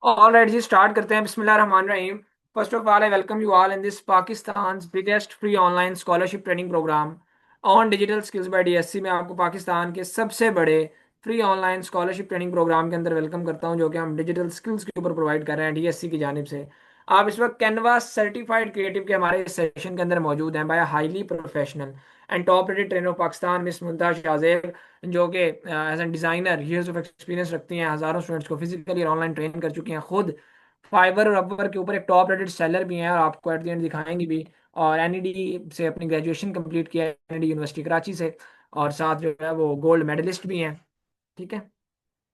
All right जी, start करते हैं। बिस्मिल्लाह रहमान रहीम। First of all I welcome you all in this Pakistan biggest free online scholarship training programme on digital skills by DSC में आपको पाकिस्तान के सबसे बड़े free online scholarship training programme के अंदर वेलकम करता हूं, जो कि हम डिजिटल स्किल्स के ऊपर प्रोवाइड कर रहे हैं डीएससी की जानिब से। आप इस वक्त कैनवा सर्टिफाइड क्रिएटिव के हमारे सेशन के अंदर मौजूद हैं by highly professional and top rated trainer of Pakistan miss Mumtaz Shahzeb, जो कि as an designer years of experience रखती हैं। हज़ारों स्टूडेंट्स को फिजिकली और ऑनलाइन ट्रेन कर चुकी हैं खुद। फाइवर और अपवर के ऊपर एक टॉप रेटेड सेलर भी हैं और आपको एट द एंड दिखाएंगे भी। और एनईडी से अपनी ग्रेजुएशन कंप्लीट किया है, एनईडी यूनिवर्सिटी कराची से। और साथ जो है वो गोल्ड मेडलिस्ट भी हैं। ठीक है,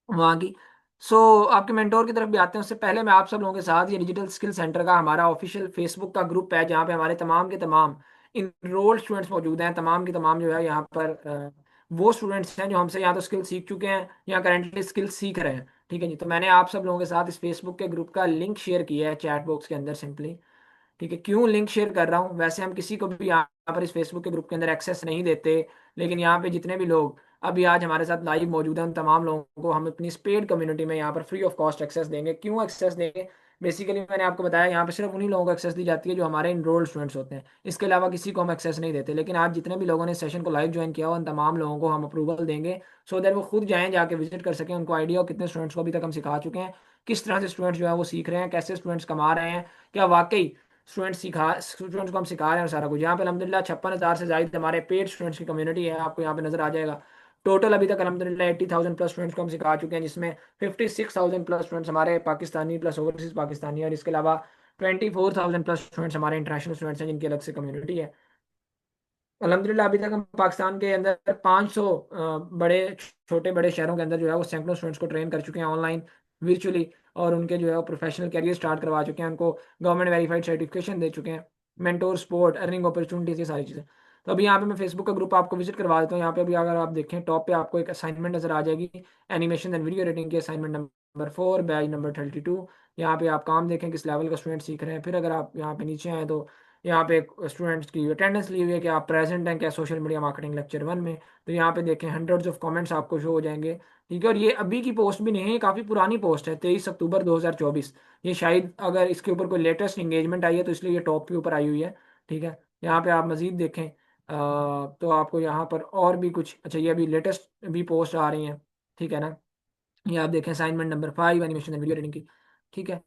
वहाँ की। सो आपके मेंटोर की तरफ भी आते हैं, उससे पहले मैं आप सब लोगों के साथ ये डिजिटल स्किल सेंटर का हमारा ऑफिशियल फेसबुक का ग्रुप है, जहाँ पे हमारे तमाम के तमाम इनरोल्ड स्टूडेंट्स मौजूद हैं। तमाम की तमाम जो है यहाँ पर वो स्टूडेंट्स हैं जो हमसे यहाँ तो स्किल सीख चुके हैं या करेंटली स्किल सीख रहे हैं। ठीक है जी, तो मैंने आप सब लोगों के साथ इस फेसबुक के ग्रुप का लिंक शेयर किया है चैट बॉक्स के अंदर सिंपली। ठीक है, क्यों लिंक शेयर कर रहा हूँ? वैसे हम किसी को भी यहाँ पर इस फेसबुक के ग्रुप के अंदर एक्सेस नहीं देते, लेकिन यहाँ पे जितने भी लोग अभी आज हमारे साथ लाइव मौजूद हैं उन तमाम लोगों को हम अपनी पेड कम्युनिटी में यहाँ पर फ्री ऑफ कॉस्ट एक्सेस देंगे। क्यों एक्सेस देंगे? बेसिकली मैंने आपको बताया, यहाँ पे सिर्फ उन्हीं लोगों को एक्सेस दी जाती है जो हमारे इनरोल्ड स्टूडेंट्स होते हैं। इसके अलावा किसी को हम एक्सेस नहीं देते, लेकिन आज जितने भी लोगों ने सेशन को लाइव ज्वाइन किया हो उन तमाम लोगों को हम अप्रूवल देंगे, सो दैट वो खुद जाएं, जाके विजिट कर सकें, उनको आइडिया हो कितने स्टूडेंट्स को अभी तक हम सिखा चुके हैं, किस तरह से स्टूडेंट्स जो है वो सीख रहे हैं, कैसे स्टूडेंट्स कमा रहे हैं, क्या वाकई स्टूडेंट्स को हम सिखा रहे हैं। सारा कुछ यहाँ पे अलहमदिल्ला 56,000 से ज्यादा हमारे पेड स्टूडेंट्स की कम्युनिटी है, आपको यहाँ पे नजर आ जाएगा। टोटल अभी तक अलहमदिल्ला 80,000 प्लस स्टूडेंट्स को हम सिखा चुके हैं, जिसमें 56,000 प्लस स्टूडेंट्स हमारे पाकिस्तानी प्लस ओवरसीज पाकिस्तानी, और इसके अलावा 24,000 प्लस स्टूडेंट्स हमारे इंटरनेशनल स्टूडेंट्स हैं जिनकी अलग से कम्युनिटी है। अलहमदिल्ला अभी तक हम पाकिस्तान के अंदर 500 बड़े छोटे बड़े शहरों के अंदर जो है वो सैकड़ों स्टूडेंट्स को ट्रेन कर चुके हैं ऑनलाइन, वर्चुअली। और उनके जो है वो प्रोफेशनल कैरियर स्टार्ट करवा चुके हैं, उनको गवर्नमेंट वेरीफाइड सर्टिफिकेशन दे चुके हैं, मेंटोर सपोर्ट, अर्निंग अपॉर्चुनिटीज, ये सारी चीज़ें। तो अभी यहाँ पे मैं फेसबुक का ग्रुप आपको विजिट करवा देता हूँ। यहाँ पे अभी अगर आप देखें टॉप पे आपको एक असाइनमेंट नजर आ जाएगी, एनिमेशन एंड वीडियो एडिटिंग की असाइनमेंट नंबर 4 बैच नंबर 32। यहाँ पे आप काम देखें किस लेवल का स्टूडेंट सीख रहे हैं। फिर अगर आप यहाँ पे नीचे आए तो यहाँ पे स्टूडेंट्स की अटेंडेंस ली हुई है कि आप प्रेजेंट हैं क्या सोशल मीडिया मार्केटिंग लेक्चर 1 में। तो यहाँ पे देखें हंड्रेड्स ऑफ कमेंट्स आपको शो हो जाएंगे। ठीक है, और ये अभी की पोस्ट भी नहीं है, काफ़ी पुरानी पोस्ट है, 23 अक्टूबर 2024। ये शायद अगर इसके ऊपर कोई लेटेस्ट इंगेजमेंट आई है तो इसलिए ये टॉप के ऊपर आई हुई है। ठीक है, यहाँ पे आप मजीद देखें तो आपको यहाँ पर और भी कुछ, अच्छा ये अभी लेटेस्ट भी पोस्ट आ रही हैं। ठीक है ना, ये आप देखें assignment number 5 animation video editing की। ठीक है,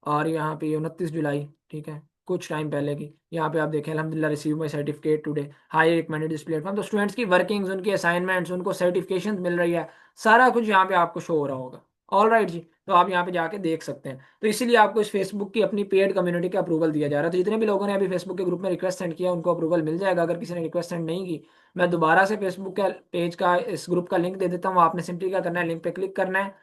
और यहाँ पे 29 जुलाई, ठीक है, कुछ टाइम पहले की। यहाँ पे आप देखें अल्हम्दुलिल्लाह receive my certificate today, high recommended this platform. तो स्टूडेंट्स की वर्किंग्स, उनकी असाइनमेंट्स, उनको सर्टिफिकेशन मिल रही है, सारा कुछ यहाँ पे आपको शो हो रहा होगा। ऑल राइट जी, तो आप यहाँ पे जाके देख सकते हैं। तो इसीलिए आपको इस फेसबुक की अपनी पेड कम्युनिटी का अप्रूवल दिया जा रहा है। तो जितने भी लोगों ने अभी फेसबुक के ग्रुप में रिक्वेस्ट सेंड किया उनको अप्रूवल मिल जाएगा। अगर किसी ने रिक्वेस्ट सेंड नहीं की, मैं दोबारा से फेसबुक का पेज का इस ग्रुप का लिंक दे देता हूँ। आपने सिंपली क्या करना है, लिंक पे क्लिक करना है,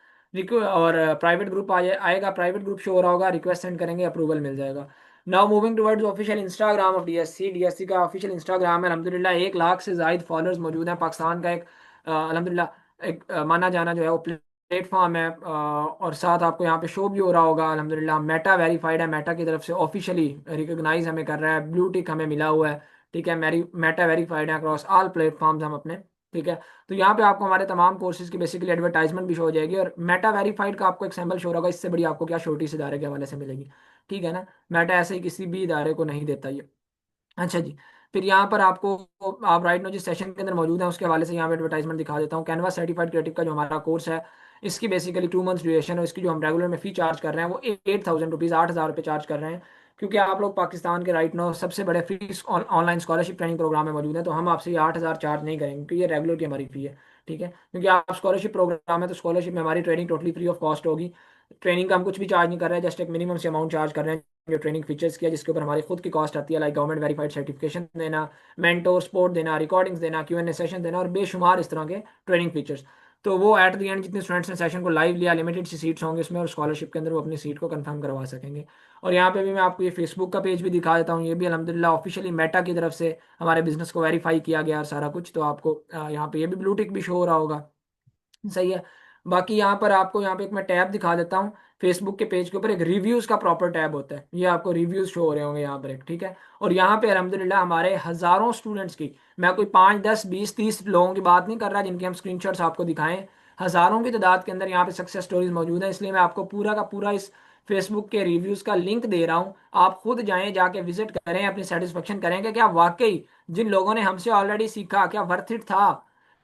और प्राइवेट ग्रुप आएगा, प्राइवेट ग्रुप शो हो रहा होगा, रिक्वेस्ट सेंड करेंगे, अप्रूवल मिल जाएगा। Now moving towards official Instagram of DSC. DSC का ऑफिशियल इंस्टाग्राम है, अलहमदिल्ला 1 लाख से ज्यादा फॉलोअर्स मौजूद हैं। पाकिस्तान का एक अलहमदिल्ला एक माना जाना जो है वो प्लेटफॉर्म है। और साथ आपको यहाँ पे शो भी हो रहा होगा, अलहमदिल्ला मेटा वेरीफाइड है, मेटा की तरफ से ऑफिशियली रिकॉग्नाइज हमें कर रहा है, ब्लू टिक हमें मिला हुआ है। ठीक है, मेरी मेटा वेरीफाइड है अक्रॉस ऑल प्लेटफॉर्म्स हम अपने। ठीक है, तो यहाँ पे आपको हमारे तमाम कोर्सेज की बेसिकली एडवर्टाइजमेंट भी शो हो जाएगी, और मेटा वेरीफाइड का आपको एक सैम्पल शो होगा। इससे बड़ी आपको क्या छोटी से इदारे के हवाले से मिलेगी। ठीक है ना, मेटा ऐसे ही किसी भी इदारे को नहीं देता ये। अच्छा जी, फिर यहाँ पर आपको, आप राइट नो जिस सेशन के अंदर मौजूद हैं उसके हवाले से यहाँ पे एडवर्टाइजमेंट दिखा देता हूँ। कैनवा सर्टिफाइड क्रिएटिव का जो हमारा कोर्स है, इसकी बेसिकली 2 मंथ्स ड्यूरेशन है। इसकी जो हम रेगुलर में फ़ी चार्ज कर रहे हैं वो 8,000 रुपीज़, 8,000 रुपये चार्ज कर रहे हैं। क्योंकि आप लोग पाकिस्तान के राइट नो सबसे बड़े free online scholarship training program में मौजूद हैं, तो हम आपसे ये 8,000 चार्ज नहीं करेंगे, क्योंकि ये रेगुलर की हमारी फ़ी है। ठीक है, क्योंकि आप स्कॉलरशिप प्रोग्राम है तो स्कॉलरशिप में हमारी training totally free of cost होगी। ट्रेनिंग का हम कुछ भी चार्ज नहीं कर रहे हैं, जस्ट एक मिनिमम से अमाउंट चार्ज कर रहे हैं जो ट्रेनिंग फीचर्स किया, जिसके ऊपर हमारी खुद की कॉस्ट आती है, लाइक गवर्नमेंट वेरीफाइड सर्टिफिकेशन देना, मेंटोर सपोर्ट देना, रिकॉर्डिंग्स देना, Q&A सेशन देना, और बेशुमार इस तरह के ट्रेनिंग फीचर्स। तो वो एट द एंड जितने स्टूडेंट्स ने सेशन को लाइव लिया, लिमिटेड सी सीट्स होंगे इसमें, और स्कॉलरशिप के अंदर वो अपनी सीट को कंफर्म करवा सकेंगे। और यहाँ पे भी मैं आपको ये फेसबुक का पेज भी दिखा देता हूँ। ये भी अलहमदिल्ला ऑफिशियली मेटा की तरफ से हमारे बिजनेस को वेरीफाई किया गया और सारा कुछ। तो आपको यहाँ पे ये भी ब्लू टिक भी शो हो रहा होगा। सही है। बाकी यहाँ पर आपको, यहाँ पे एक मैं टैब दिखा देता हूँ। फेसबुक के पेज के ऊपर एक रिव्यूज का प्रॉपर टैब होता है, ये आपको रिव्यूज शो हो रहे होंगे यहाँ पर एक। ठीक है, और यहाँ पे अलहमदिल्ला हमारे हजारों स्टूडेंट्स की, मैं कोई 5 10 20 30 लोगों की बात नहीं कर रहा जिनके हम स्क्रीनशॉट्स आपको दिखाएं, हज़ारों की तादाद के अंदर यहाँ पे सक्सेस स्टोरीज मौजूद हैं। इसलिए मैं आपको पूरा का पूरा इस फेसबुक के रिव्यूज़ का लिंक दे रहा हूँ। आप खुद जाएं, जाके विजिट करें, अपनी सेटिस्फेक्शन करें कि क्या वाकई जिन लोगों ने हमसे ऑलरेडी सीखा क्या वर्थ इट था,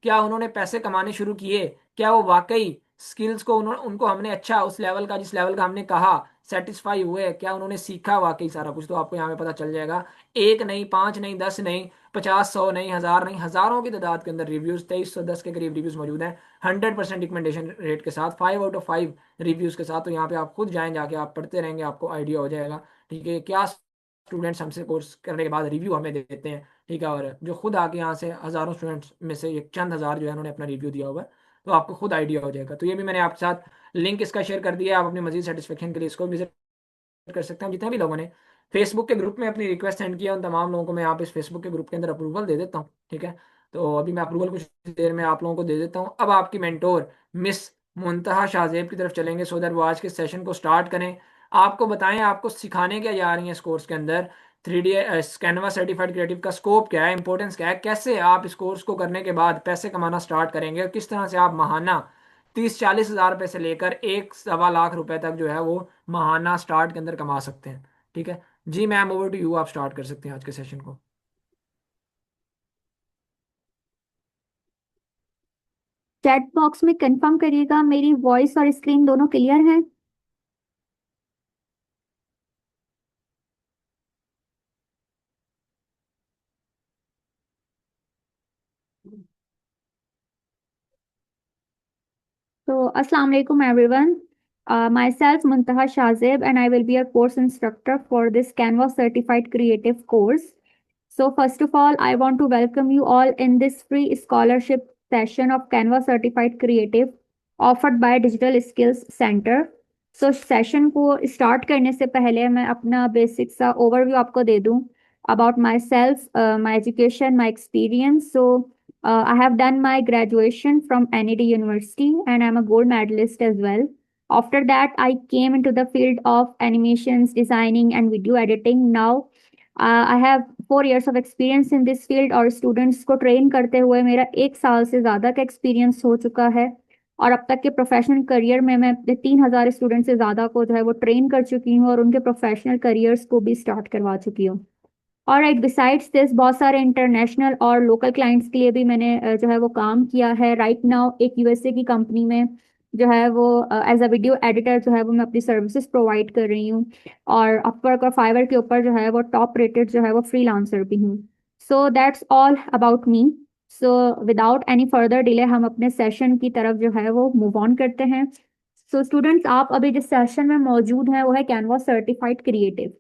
क्या उन्होंने पैसे कमाने शुरू किए, क्या वो वाकई स्किल्स को उनको हमने अच्छा उस लेवल का जिस लेवल का हमने कहा सेटिस्फाई हुए, क्या उन्होंने सीखा वाकई सारा कुछ। तो आपको यहाँ पे पता चल जाएगा। एक नहीं, पांच नहीं, 10 नहीं, 50, 100 नहीं, हजार नहीं, हजारों की तादाद के अंदर रिव्यूज, 2310 के करीब रिव्यूज मौजूद हैं 100% रिकमेंडेशन रेट के साथ, 5 आउट ऑफ 5 रिव्यूज के साथ। तो यहाँ पे आप खुद जाएं, जाके आप पढ़ते रहेंगे, आपको आइडिया हो जाएगा। ठीक है, क्या स्टूडेंट्स हमसे कोर्स करने के बाद रिव्यू हमें देते हैं। ठीक है, और जो खुद आके यहाँ से हजारों स्टूडेंट्स में से एक चंद हजार जो है उन्होंने अपना रिव्यू दिया हुआ है। तो आपको खुद आइडिया हो जाएगा। तो ये भी मैंने आपके साथ लिंक इसका शेयर कर दिया है। आप अपनी मजीद सेटिस्फेक्शन के लिए इसको विजिट कर सकते हैं। जितने भी लोगों ने फेसबुक के ग्रुप में अपनी रिक्वेस्ट सेंड किया उन तमाम लोगों को मैं यहाँ पे इस फेसबुक के ग्रुप के अंदर अप्रूवल दे देता हूँ। ठीक है, तो अभी मैं अप्रूवल कुछ देर में आप लोगों को दे देता हूँ। अब आपकी मेंटोर मिस मुंतहा शाहजेब की तरफ चलेंगे सो दैट वो आज के सेशन को स्टार्ट करें। आपको बताएं आपको सिखाने क्या जा रही है इस कोर्स के अंदर, 3D कैनवा सर्टिफाइड क्रिएटिव का स्कोप क्या है, इंपॉर्टेंस क्या है, कैसे आप इस कोर्स को करने के बाद पैसे कमाना स्टार्ट करेंगे, और किस तरह से आप महाना 30-40 हज़ार रुपए से लेकर 1-1.25 लाख रुपए तक जो है वो महाना स्टार्ट के अंदर कमा सकते हैं। ठीक है जी मैम, ओवर टू यू, आप स्टार्ट कर सकते हैं आज के सेशन को। चैट बॉक्स में कंफर्म करिएगा मेरी वॉइस और स्क्रीन दोनों क्लियर है। तो अस्सलाम वालेकुम everyone, myself Muntaha Shahzeb and I will be your course instructor for this Canva certified creative course. So first of all, I want to welcome you all in this free scholarship session of Canva Certified Creative offered by Digital Skills Center. So session को start करने से पहले मैं अपना basic सा overview आपको दे दूं about myself, my education, my experience. So I have done my graduation from NED University and I'm a gold medalist as well. After that, I came into the field of animations, designing and video editing. Now I have 4 years of experience in this field और students को train करते हुए मेरा 1 साल से ज़्यादा का experience हो चुका है। और अब तक के प्रोफेशनल करियर में मैं 3,000 स्टूडेंट से ज़्यादा को जो है वो ट्रेन कर चुकी हूँ और उनके प्रोफेशनल करियर्स को भी स्टार्ट करवा चुकी हूँ। और राइट, बिसाइड्स दिस बहुत सारे इंटरनेशनल और लोकल क्लाइंट्स के लिए भी मैंने जो है वो काम किया है। राइट नाउ एक यूएसए की कंपनी में जो है वो एज अ वीडियो एडिटर जो है वो मैं अपनी सर्विसेज प्रोवाइड कर रही हूँ। और अपवर्क और फाइवर के ऊपर जो है वो टॉप रेटेड जो है वो फ्रीलांसर भी हूँ। So that's all about me. So without any further delay हम अपने सेशन की तरफ जो है वो मूव ऑन करते हैं। सो स्टूडेंट्स, आप अभी जिस सेशन में मौजूद हैं वो है कैनवा सर्टिफाइड क्रिएटिव।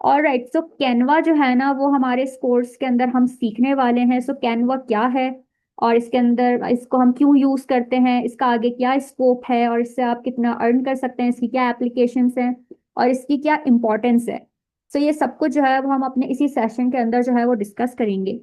और राइट, सो कैनवा जो है ना वो हमारे इस कोर्स के अंदर हम सीखने वाले हैं। सो कैनवा क्या है और इसके अंदर इसको हम क्यों यूज करते हैं, इसका आगे क्या स्कोप है और इससे आप कितना अर्न कर सकते हैं, इसकी क्या एप्लीकेशंस हैं और इसकी क्या इंपॉर्टेंस है। सो ये सब कुछ जो है वो हम अपने इसी सेशन के अंदर जो है वो डिस्कस करेंगे।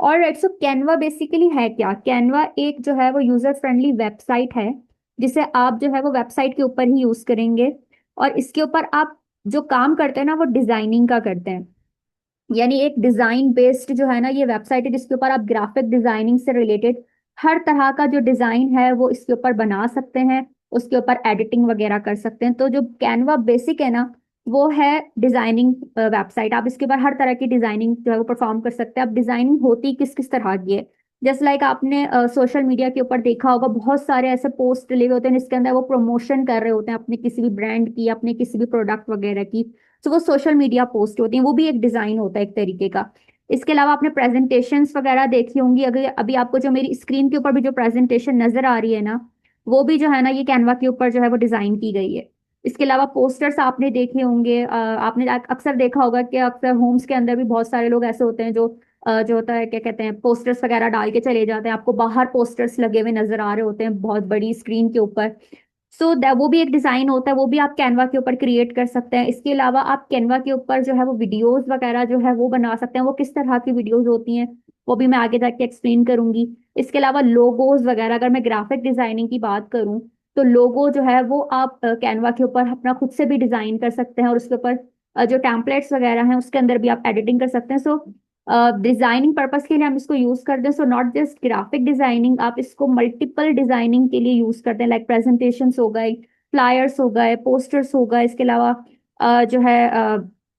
और राइट, सो कैनवा बेसिकली है क्या? कैनवा एक जो है वो यूजर फ्रेंडली वेबसाइट है जिसे आप जो है वो वेबसाइट के ऊपर ही यूज करेंगे। और इसके ऊपर आप जो काम करते हैं ना वो डिजाइनिंग का करते हैं। यानी एक डिजाइन बेस्ड जो है ना ये वेबसाइट है जिसके ऊपर आप ग्राफिक डिजाइनिंग से रिलेटेड हर तरह का जो डिजाइन है वो इसके ऊपर बना सकते हैं, उसके ऊपर एडिटिंग वगैरह कर सकते हैं। तो जो कैनवा बेसिक है ना वो है डिजाइनिंग वेबसाइट। आप इसके ऊपर हर तरह की डिजाइनिंग जो है वो परफॉर्म कर सकते हैं। अब डिजाइनिंग होती किस किस तरह की है, जैसे लाइक आपने सोशल मीडिया के ऊपर देखा होगा बहुत सारे ऐसे पोस्ट डले हुए होते हैं जिसके अंदर वो प्रमोशन कर रहे होते हैं अपने किसी भी ब्रांड की, अपने किसी भी प्रोडक्ट वगैरह की। तो वो सोशल मीडिया पोस्ट होती हैं, वो भी एक डिजाइन होता है एक तरीके का। इसके अलावा आपने प्रेजेंटेशंस वगैरह देखी होंगी। अगर अभी आपको जो मेरी स्क्रीन के ऊपर भी जो प्रेजेंटेशन नजर आ रही है ना वो भी जो है ना ये कैनवा के ऊपर जो है वो डिजाइन की गई है। इसके अलावा पोस्टर्स आपने देखे होंगे, आपने अक्सर देखा होगा कि अक्सर होम्स के अंदर भी बहुत सारे लोग ऐसे होते हैं जो जो होता है क्या कहते हैं पोस्टर्स वगैरह डाल के चले जाते हैं। आपको बाहर पोस्टर्स लगे हुए नजर आ रहे होते हैं बहुत बड़ी स्क्रीन के ऊपर। सो वो भी एक डिजाइन होता है, वो भी आप कैनवा के ऊपर क्रिएट कर सकते हैं। इसके अलावा आप कैनवा के ऊपर जो है वो वीडियोस वगैरह जो है वो बना सकते हैं। वो किस तरह की वीडियोस होती हैं वो भी मैं आगे जाके एक्सप्लेन करूंगी। इसके अलावा लोगोज वगैरह, अगर मैं ग्राफिक डिजाइनिंग की बात करूं तो लोगो जो है वो आप कैनवा के ऊपर अपना खुद से भी डिजाइन कर सकते हैं और उसके ऊपर जो टेम्पलेट्स वगैरह हैं उसके अंदर भी आप एडिटिंग कर सकते हैं। सो डिजाइनिंग पर्पस के लिए हम इसको यूज करते हैं। So not just graphic designing, आप इसको मल्टीपल डिजाइनिंग के लिए यूज करते हैं, लाइक प्रेजेंटेशंस हो गए, फ्लायर्स हो गए, पोस्टर्स हो गए। इसके अलावा जो है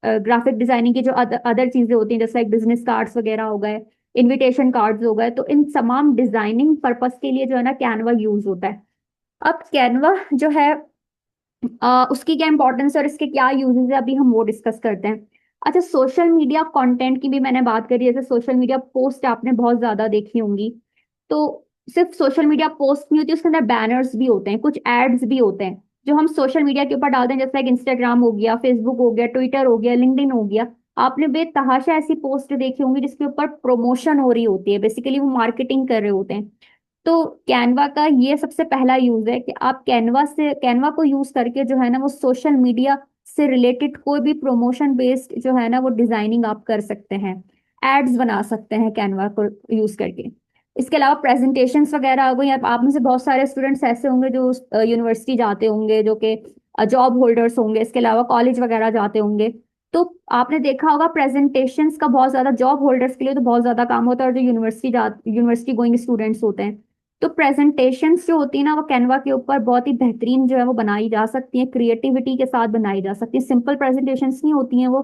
ग्राफिक डिजाइनिंग की जो अदर चीजें होती हैं, जैसे लाइक बिजनेस कार्ड्स वगैरह हो गए, इनविटेशन कार्ड्स हो गए, तो इन तमाम डिजाइनिंग पर्पस के लिए जो है ना कैनवा यूज होता है। अब कैनवा जो है उसकी क्या इंपॉर्टेंस है और इसके क्या यूजेस है, अभी हम वो डिस्कस करते हैं। अच्छा, सोशल मीडिया कंटेंट की भी मैंने बात करी, जैसे सोशल मीडिया पोस्ट आपने बहुत ज्यादा देखी होंगी। तो सिर्फ सोशल मीडिया पोस्ट नहीं होती, उसके अंदर बैनर्स भी होते हैं, कुछ एड्स भी होते हैं जो हम सोशल मीडिया के ऊपर डालते हैं, जैसे लाइक इंस्टाग्राम हो गया, फेसबुक हो गया, ट्विटर हो गया, लिंक्डइन हो गया। आपने बेतहाशा ऐसी पोस्ट देखी होंगी जिसके ऊपर प्रमोशन हो रही होती है, बेसिकली वो मार्केटिंग कर रहे होते हैं। तो कैनवा का ये सबसे पहला यूज है कि आप कैनवा को यूज करके जो है ना वो सोशल मीडिया से रिलेटेड कोई भी प्रमोशन बेस्ड जो है ना वो डिजाइनिंग आप कर सकते हैं, एड्स बना सकते हैं कैनवा को यूज करके। इसके अलावा प्रेजेंटेशंस वगैरह हो गई। आप में से बहुत सारे स्टूडेंट्स ऐसे होंगे जो यूनिवर्सिटी जाते होंगे, जो कि जॉब होल्डर्स होंगे, इसके अलावा कॉलेज वगैरह जाते होंगे। तो आपने देखा होगा प्रेजेंटेशंस का बहुत ज्यादा जॉब होल्डर्स के लिए तो बहुत ज्यादा काम होता है, और जो यूनिवर्सिटी गोइंग स्टूडेंट्स होते हैं, तो प्रेजेंटेशंस जो होती है ना वो कैनवा के ऊपर बहुत ही बेहतरीन जो है वो बनाई जा सकती है, क्रिएटिविटी के साथ बनाई जा सकती है। सिंपल प्रेजेंटेशंस नहीं होती हैं, वो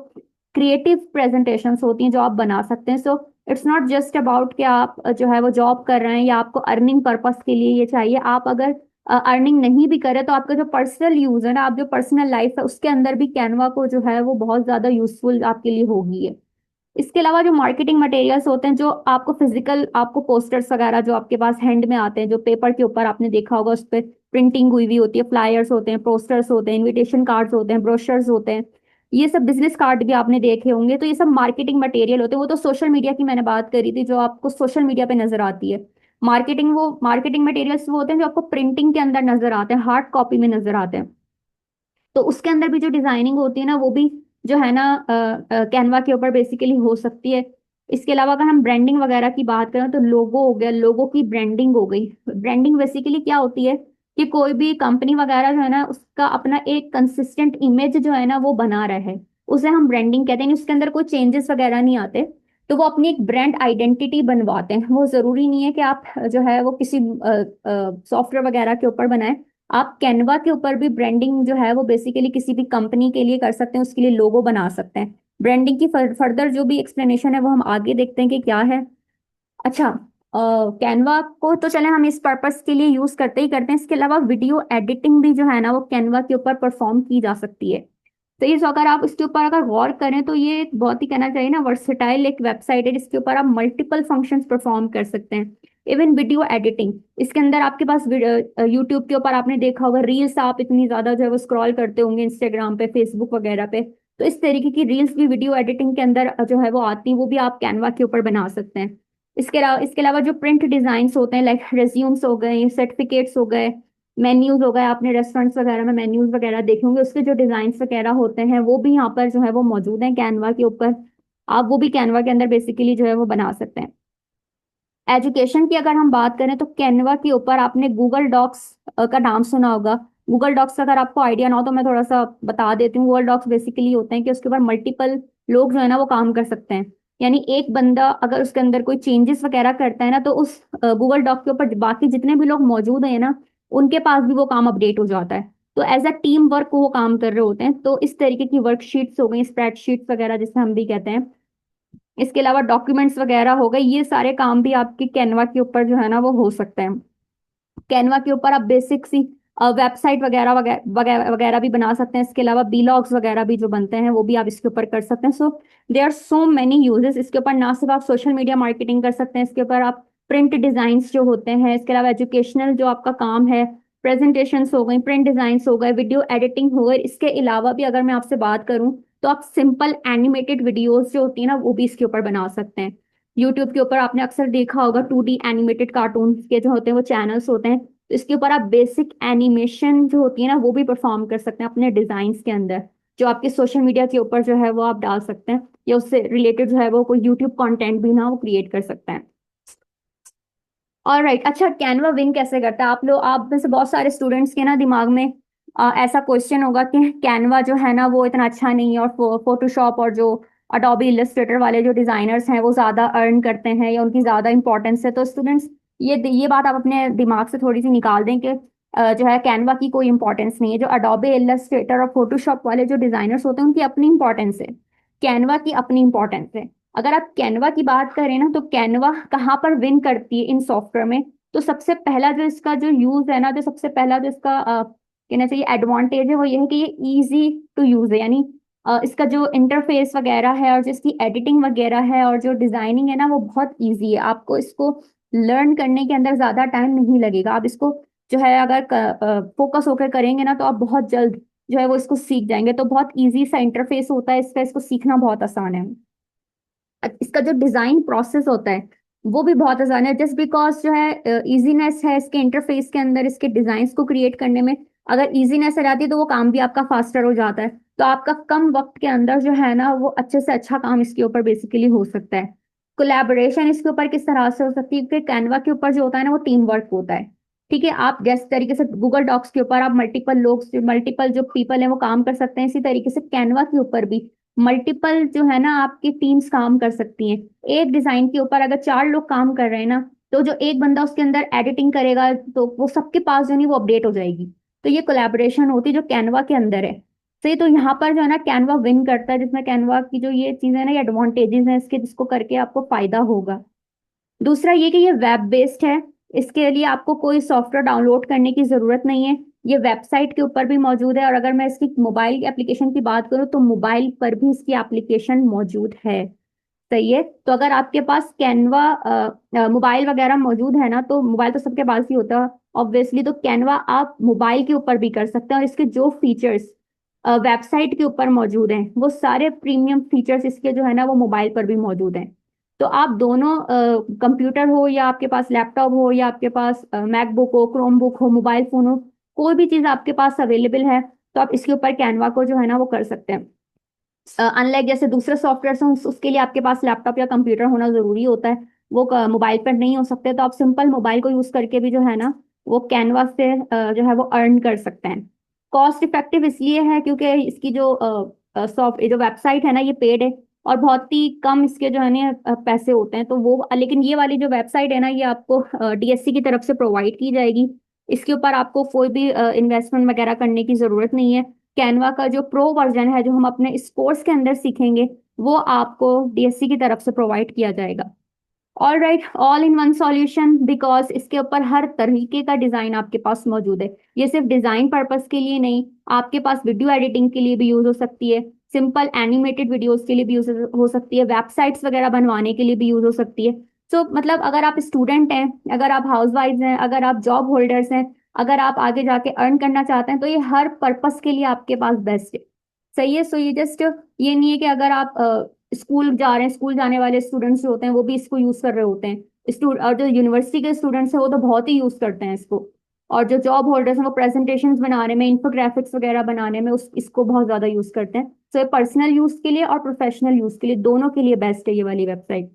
क्रिएटिव प्रेजेंटेशंस होती हैं जो आप बना सकते हैं। So it's not just about कि आप जो है वो जॉब कर रहे हैं या आपको अर्निंग पर्पस के लिए ये चाहिए। आप अगर अर्निंग नहीं भी करें तो आपका जो पर्सनल यूज है ना, आप जो पर्सनल लाइफ है उसके अंदर भी कैनवा को जो है वो बहुत ज्यादा यूजफुल आपके लिए होगी है। इसके अलावा जो मार्केटिंग मटेरियल्स होते हैं, जो आपको फिजिकल, आपको पोस्टर्स वगैरह जो आपके पास हैंड में आते हैं, जो पेपर के ऊपर आपने देखा होगा उस पर प्रिंटिंग हुई हुई होती है, फ्लायर्स होते हैं, पोस्टर्स होते हैं, इनविटेशन कार्ड्स होते हैं, ब्रोशर्स होते हैं, ये सब बिजनेस कार्ड भी आपने देखे होंगे। तो ये सब मार्केटिंग मटेरियल होते हैं। वो तो सोशल मीडिया की मैंने बात करी थी, जो आपको सोशल मीडिया पे नजर आती है। मार्केटिंग मटेरियल्स वो होते हैं जो आपको प्रिंटिंग के अंदर नजर आते हैं, हार्ड कॉपी में नजर आते हैं। तो उसके अंदर भी जो डिजाइनिंग होती है ना वो भी जो है ना कैनवा के ऊपर बेसिकली हो सकती है। इसके अलावा अगर हम ब्रांडिंग वगैरह की बात करें तो लोगो हो गया, लोगो की ब्रांडिंग हो गई। ब्रांडिंग बेसिकली क्या होती है कि कोई भी कंपनी वगैरह जो है ना उसका अपना एक कंसिस्टेंट इमेज जो है ना वो बना रहा है, उसे हम ब्रांडिंग कहते हैं। उसके अंदर कोई चेंजेस वगैरह नहीं आते, तो वो अपनी एक ब्रांड आइडेंटिटी बनवाते हैं। वो जरूरी नहीं है कि आप जो है वो किसी सॉफ्टवेयर वगैरह के ऊपर बनाएं, आप कैनवा के ऊपर भी ब्रांडिंग जो है वो बेसिकली किसी भी कंपनी के लिए कर सकते हैं, उसके लिए लोगो बना सकते हैं। ब्रांडिंग की फर्दर जो भी एक्सप्लेनेशन है वो हम आगे देखते हैं कि क्या है। अच्छा, कैनवा को तो चले हम इस पर्पस के लिए यूज करते ही करते हैं। इसके अलावा वीडियो एडिटिंग भी जो है ना वो कैनवा के ऊपर परफॉर्म की जा सकती है। तो ये, अगर आप इसके ऊपर अगर गौर करें तो ये एक बहुत ही कहना चाहिए ना वर्सेटाइल एक वेबसाइट है, जिसके ऊपर आप मल्टीपल फंक्शंस परफॉर्म कर सकते हैं। इवन वीडियो एडिटिंग, इसके अंदर आपके पास यूट्यूब के ऊपर आपने देखा होगा रील्स, आप इतनी ज्यादा जो है वो स्क्रॉल करते होंगे इंस्टाग्राम पे, फेसबुक वगैरह पे, तो इस तरीके की रील्स भी वीडियो एडिटिंग के अंदर जो है वो आती हैं, वो भी आप कैनवा के ऊपर बना सकते हैं। इसके अलावा जो प्रिंट डिजाइन होते हैं, लाइक रेज्यूम्स हो गए, सर्टिफिकेट्स हो गए, मेन्यूज हो गए, आपने रेस्टोरेंट्स वगैरह में मेन्यूज वगैरह देखे होंगे, उसके जो डिजाइन वगैरह होते हैं वो भी यहाँ पर जो है वो मौजूद हैं कैनवा के ऊपर। आप वो भी कैनवा के अंदर बेसिकली जो है वो बना सकते हैं। एजुकेशन की अगर हम बात करें तो कैनवा के ऊपर आपने गूगल डॉक्स का नाम सुना होगा। गूगल डॉक्स का अगर आपको आइडिया ना हो तो मैं थोड़ा सा बता देती हूँ। गूगल डॉक्स बेसिकली होते हैं कि उसके ऊपर मल्टीपल लोग जो है ना वो काम कर सकते हैं। यानी एक बंदा अगर उसके अंदर कोई चेंजेस वगैरह करता है ना, तो उस गूगल डॉक के ऊपर बाकी जितने भी लोग मौजूद हैं ना, उनके पास भी वो काम अपडेट हो जाता है। तो एज अ टीम वर्क वो काम कर रहे होते हैं। तो इस तरीके की वर्कशीट्स हो गई, स्प्रेडशीट्स वगैरह जिसे हम भी कहते हैं। इसके अलावा डॉक्यूमेंट्स वगैरह हो गए, ये सारे काम भी आपके कैनवा के ऊपर जो है ना वो हो सकते हैं। कैनवा के ऊपर आप बेसिक सी वेबसाइट वगैरह वगैरह वगैरह वगैरह भी बना सकते हैं। इसके अलावा बीलॉग्स वगैरह भी जो बनते हैं वो भी आप इसके ऊपर कर सकते हैं। So there are so many uses. इसके ऊपर ना सिर्फ आप सोशल मीडिया मार्केटिंग कर सकते हैं, इसके ऊपर आप प्रिंट डिजाइन्स जो होते हैं, इसके अलावा एजुकेशनल जो आपका काम है, प्रेजेंटेशंस हो गई, प्रिंट डिजाइन्स हो गए, वीडियो एडिटिंग हो गई। इसके अलावा भी अगर मैं आपसे बात करूं तो आप सिंपल एनिमेटेड वीडियोस जो होती है ना वो भी इसके ऊपर बना सकते हैं। यूट्यूब के ऊपर आपने अक्सर देखा होगा 2D एनिमेटेड कार्टून के जो होते हैं वो चैनल्स होते हैं। तो इसके ऊपर आप बेसिक एनिमेशन जो होती है ना वो भी परफॉर्म कर सकते हैं अपने डिजाइन्स के अंदर, जो आपके सोशल मीडिया के ऊपर जो है वो आप डाल सकते हैं, या उससे रिलेटेड जो है वो कोई यूट्यूब कंटेंट भी ना वो क्रिएट कर सकते हैं। और राइट, अच्छा, कैनवा विन कैसे करता है? आप में से बहुत सारे स्टूडेंट्स के ना दिमाग में ऐसा क्वेश्चन होगा कि कैनवा जो है ना वो इतना अच्छा नहीं है, और फोटोशॉप और जो अडोबी इलस्ट्रेटर वाले जो डिजाइनर्स हैं वो ज्यादा अर्न करते हैं या उनकी ज्यादा इंपॉर्टेंस है। तो स्टूडेंट्स ये बात आप अपने दिमाग से थोड़ी सी निकाल दें कि जो है कैनवा की कोई इंपॉर्टेंस नहीं है। जो अडोबे इलस्ट्रेटर और फोटोशॉप वाले जो डिजाइनर्स होते हैं उनकी अपनी इंपॉर्टेंस है, कैनवा की अपनी इंपॉर्टेंस है। अगर आप कैनवा की बात करें ना, तो कैनवा कहाँ पर विन करती है इन सॉफ्टवेयर में? तो सबसे पहला जो इसका जो यूज है ना, जो सबसे पहला जो इसका कहना चाहिए एडवांटेज है, वो ये है कि ये इजी टू यूज है। यानी इसका जो इंटरफेस वगैरह है और जो इसकी एडिटिंग वगैरह है और जो डिजाइनिंग है ना, वो बहुत इजी है। आपको इसको लर्न करने के अंदर ज्यादा टाइम नहीं लगेगा। आप इसको जो है अगर फोकस होकर करेंगे ना, तो आप बहुत जल्द जो है वो इसको सीख जाएंगे। तो बहुत इजी सा इंटरफेस होता है इसका, इसको सीखना बहुत आसान है। इसका जो डिजाइन प्रोसेस होता है वो भी बहुत आसान है, जस्ट बिकॉज जो है इजीनेस है इसके इंटरफेस के अंदर, इसके डिजाइन्स को क्रिएट करने में। अगर इजीनेस आ जाती है तो वो काम भी आपका फास्टर हो जाता है। तो आपका कम वक्त के अंदर जो है ना, वो अच्छे से अच्छा काम इसके ऊपर बेसिकली हो सकता है। कोलैबोरेशन इसके ऊपर किस तरह से हो सकती है? क्योंकि कैनवा के ऊपर जो होता है ना, वो टीम वर्क होता है। ठीक है, आप जिस तरीके से गूगल डॉक्स के ऊपर आप मल्टीपल लोग, मल्टीपल जो पीपल हैं वो काम कर सकते हैं, इसी तरीके से कैनवा के ऊपर भी मल्टीपल जो है ना आपकी टीम्स काम कर सकती हैं। एक डिजाइन के ऊपर अगर 4 लोग काम कर रहे हैं ना, तो जो एक बंदा उसके अंदर एडिटिंग करेगा तो वो सबके पास जो नहीं वो अपडेट हो जाएगी। तो ये कोलैबोरेशन होती है जो कैनवा के अंदर है। सही, तो यहाँ पर जो है ना कैनवा विन करता है, जिसमें कैनवा की जो ये चीजें ना, ये एडवांटेजेस हैं इसके, जिसको करके आपको फायदा होगा। दूसरा ये कि ये वेब बेस्ड है। इसके लिए आपको कोई सॉफ्टवेयर डाउनलोड करने की जरूरत नहीं है। ये वेबसाइट के ऊपर भी मौजूद है, और अगर मैं इसकी मोबाइल एप्लीकेशन की बात करूँ तो मोबाइल पर भी इसकी एप्लीकेशन मौजूद है। सही है, तो अगर आपके पास कैनवा मोबाइल वगैरह मौजूद है ना, तो मोबाइल तो सबके पास ही होता है ऑब्वियसली, तो कैनवा आप मोबाइल के ऊपर भी कर सकते हैं। और इसके जो फीचर्स वेबसाइट के ऊपर मौजूद हैं, वो सारे प्रीमियम फीचर्स इसके जो है ना वो मोबाइल पर भी मौजूद हैं। तो आप दोनों कंप्यूटर हो या आपके पास लैपटॉप हो या आपके पास मैकबुक हो, क्रोमबुक हो, मोबाइल फोन हो, कोई भी चीज़ आपके पास अवेलेबल है, तो आप इसके ऊपर कैनवा को जो है ना वो कर सकते हैं। अनलाइक जैसे दूसरे सॉफ्टवेयर हैं, उसके लिए आपके पास लैपटॉप या कंप्यूटर होना जरूरी होता है, वो मोबाइल पर नहीं हो सकते। तो आप सिंपल मोबाइल को यूज करके भी जो है ना वो कैनवा से जो है वो अर्न कर सकते हैं। कॉस्ट इफेक्टिव इसलिए है क्योंकि इसकी जो जो वेबसाइट है ना, ये पेड है, और बहुत ही कम इसके जो है ना पैसे होते हैं। तो वो लेकिन ये वाली जो वेबसाइट है ना, ये आपको डीएससी की तरफ से प्रोवाइड की जाएगी। इसके ऊपर आपको कोई भी इन्वेस्टमेंट वगैरह करने की जरूरत नहीं है। कैनवा का जो प्रो वर्जन है, जो हम अपने इस कोर्स के अंदर सीखेंगे, वो आपको डीएससी की तरफ से प्रोवाइड किया जाएगा। All right, all in one solution, because इसके ऊपर हर तरीके का डिजाइन आपके पास मौजूद है। ये सिर्फ डिजाइन पर्पस के लिए नहीं, आपके पास वीडियो एडिटिंग के लिए भी यूज हो सकती है, सिंपल एनिमेटेड वीडियोस के लिए भी यूज हो सकती है, वेबसाइट्स वगैरह बनवाने के लिए भी यूज हो सकती है। सो मतलब अगर आप स्टूडेंट हैं, अगर आप हाउस वाइफ हैं, अगर आप जॉब होल्डर्स हैं, अगर आप आगे जाके अर्न करना चाहते हैं, तो ये हर पर्पस के लिए आपके पास बेस्ट है। सही है, सो ये जस्ट ये नहीं है कि अगर आप स्कूल जा रहे हैं, स्कूल जाने वाले स्टूडेंट्स जो होते हैं वो भी इसको यूज कर रहे होते हैं। और जो यूनिवर्सिटी के स्टूडेंट्स हैं वो तो बहुत ही यूज करते हैं इसको। और जो जॉब होल्डर्स हैं वो प्रेजेंटेशंस बनाने में, इंफोग्राफिक्स वगैरह बनाने में इसको बहुत ज्यादा यूज करते हैं। तो ये पर्सनल यूज के लिए और प्रोफेशनल यूज के लिए दोनों के लिए बेस्ट है ये वाली वेबसाइट।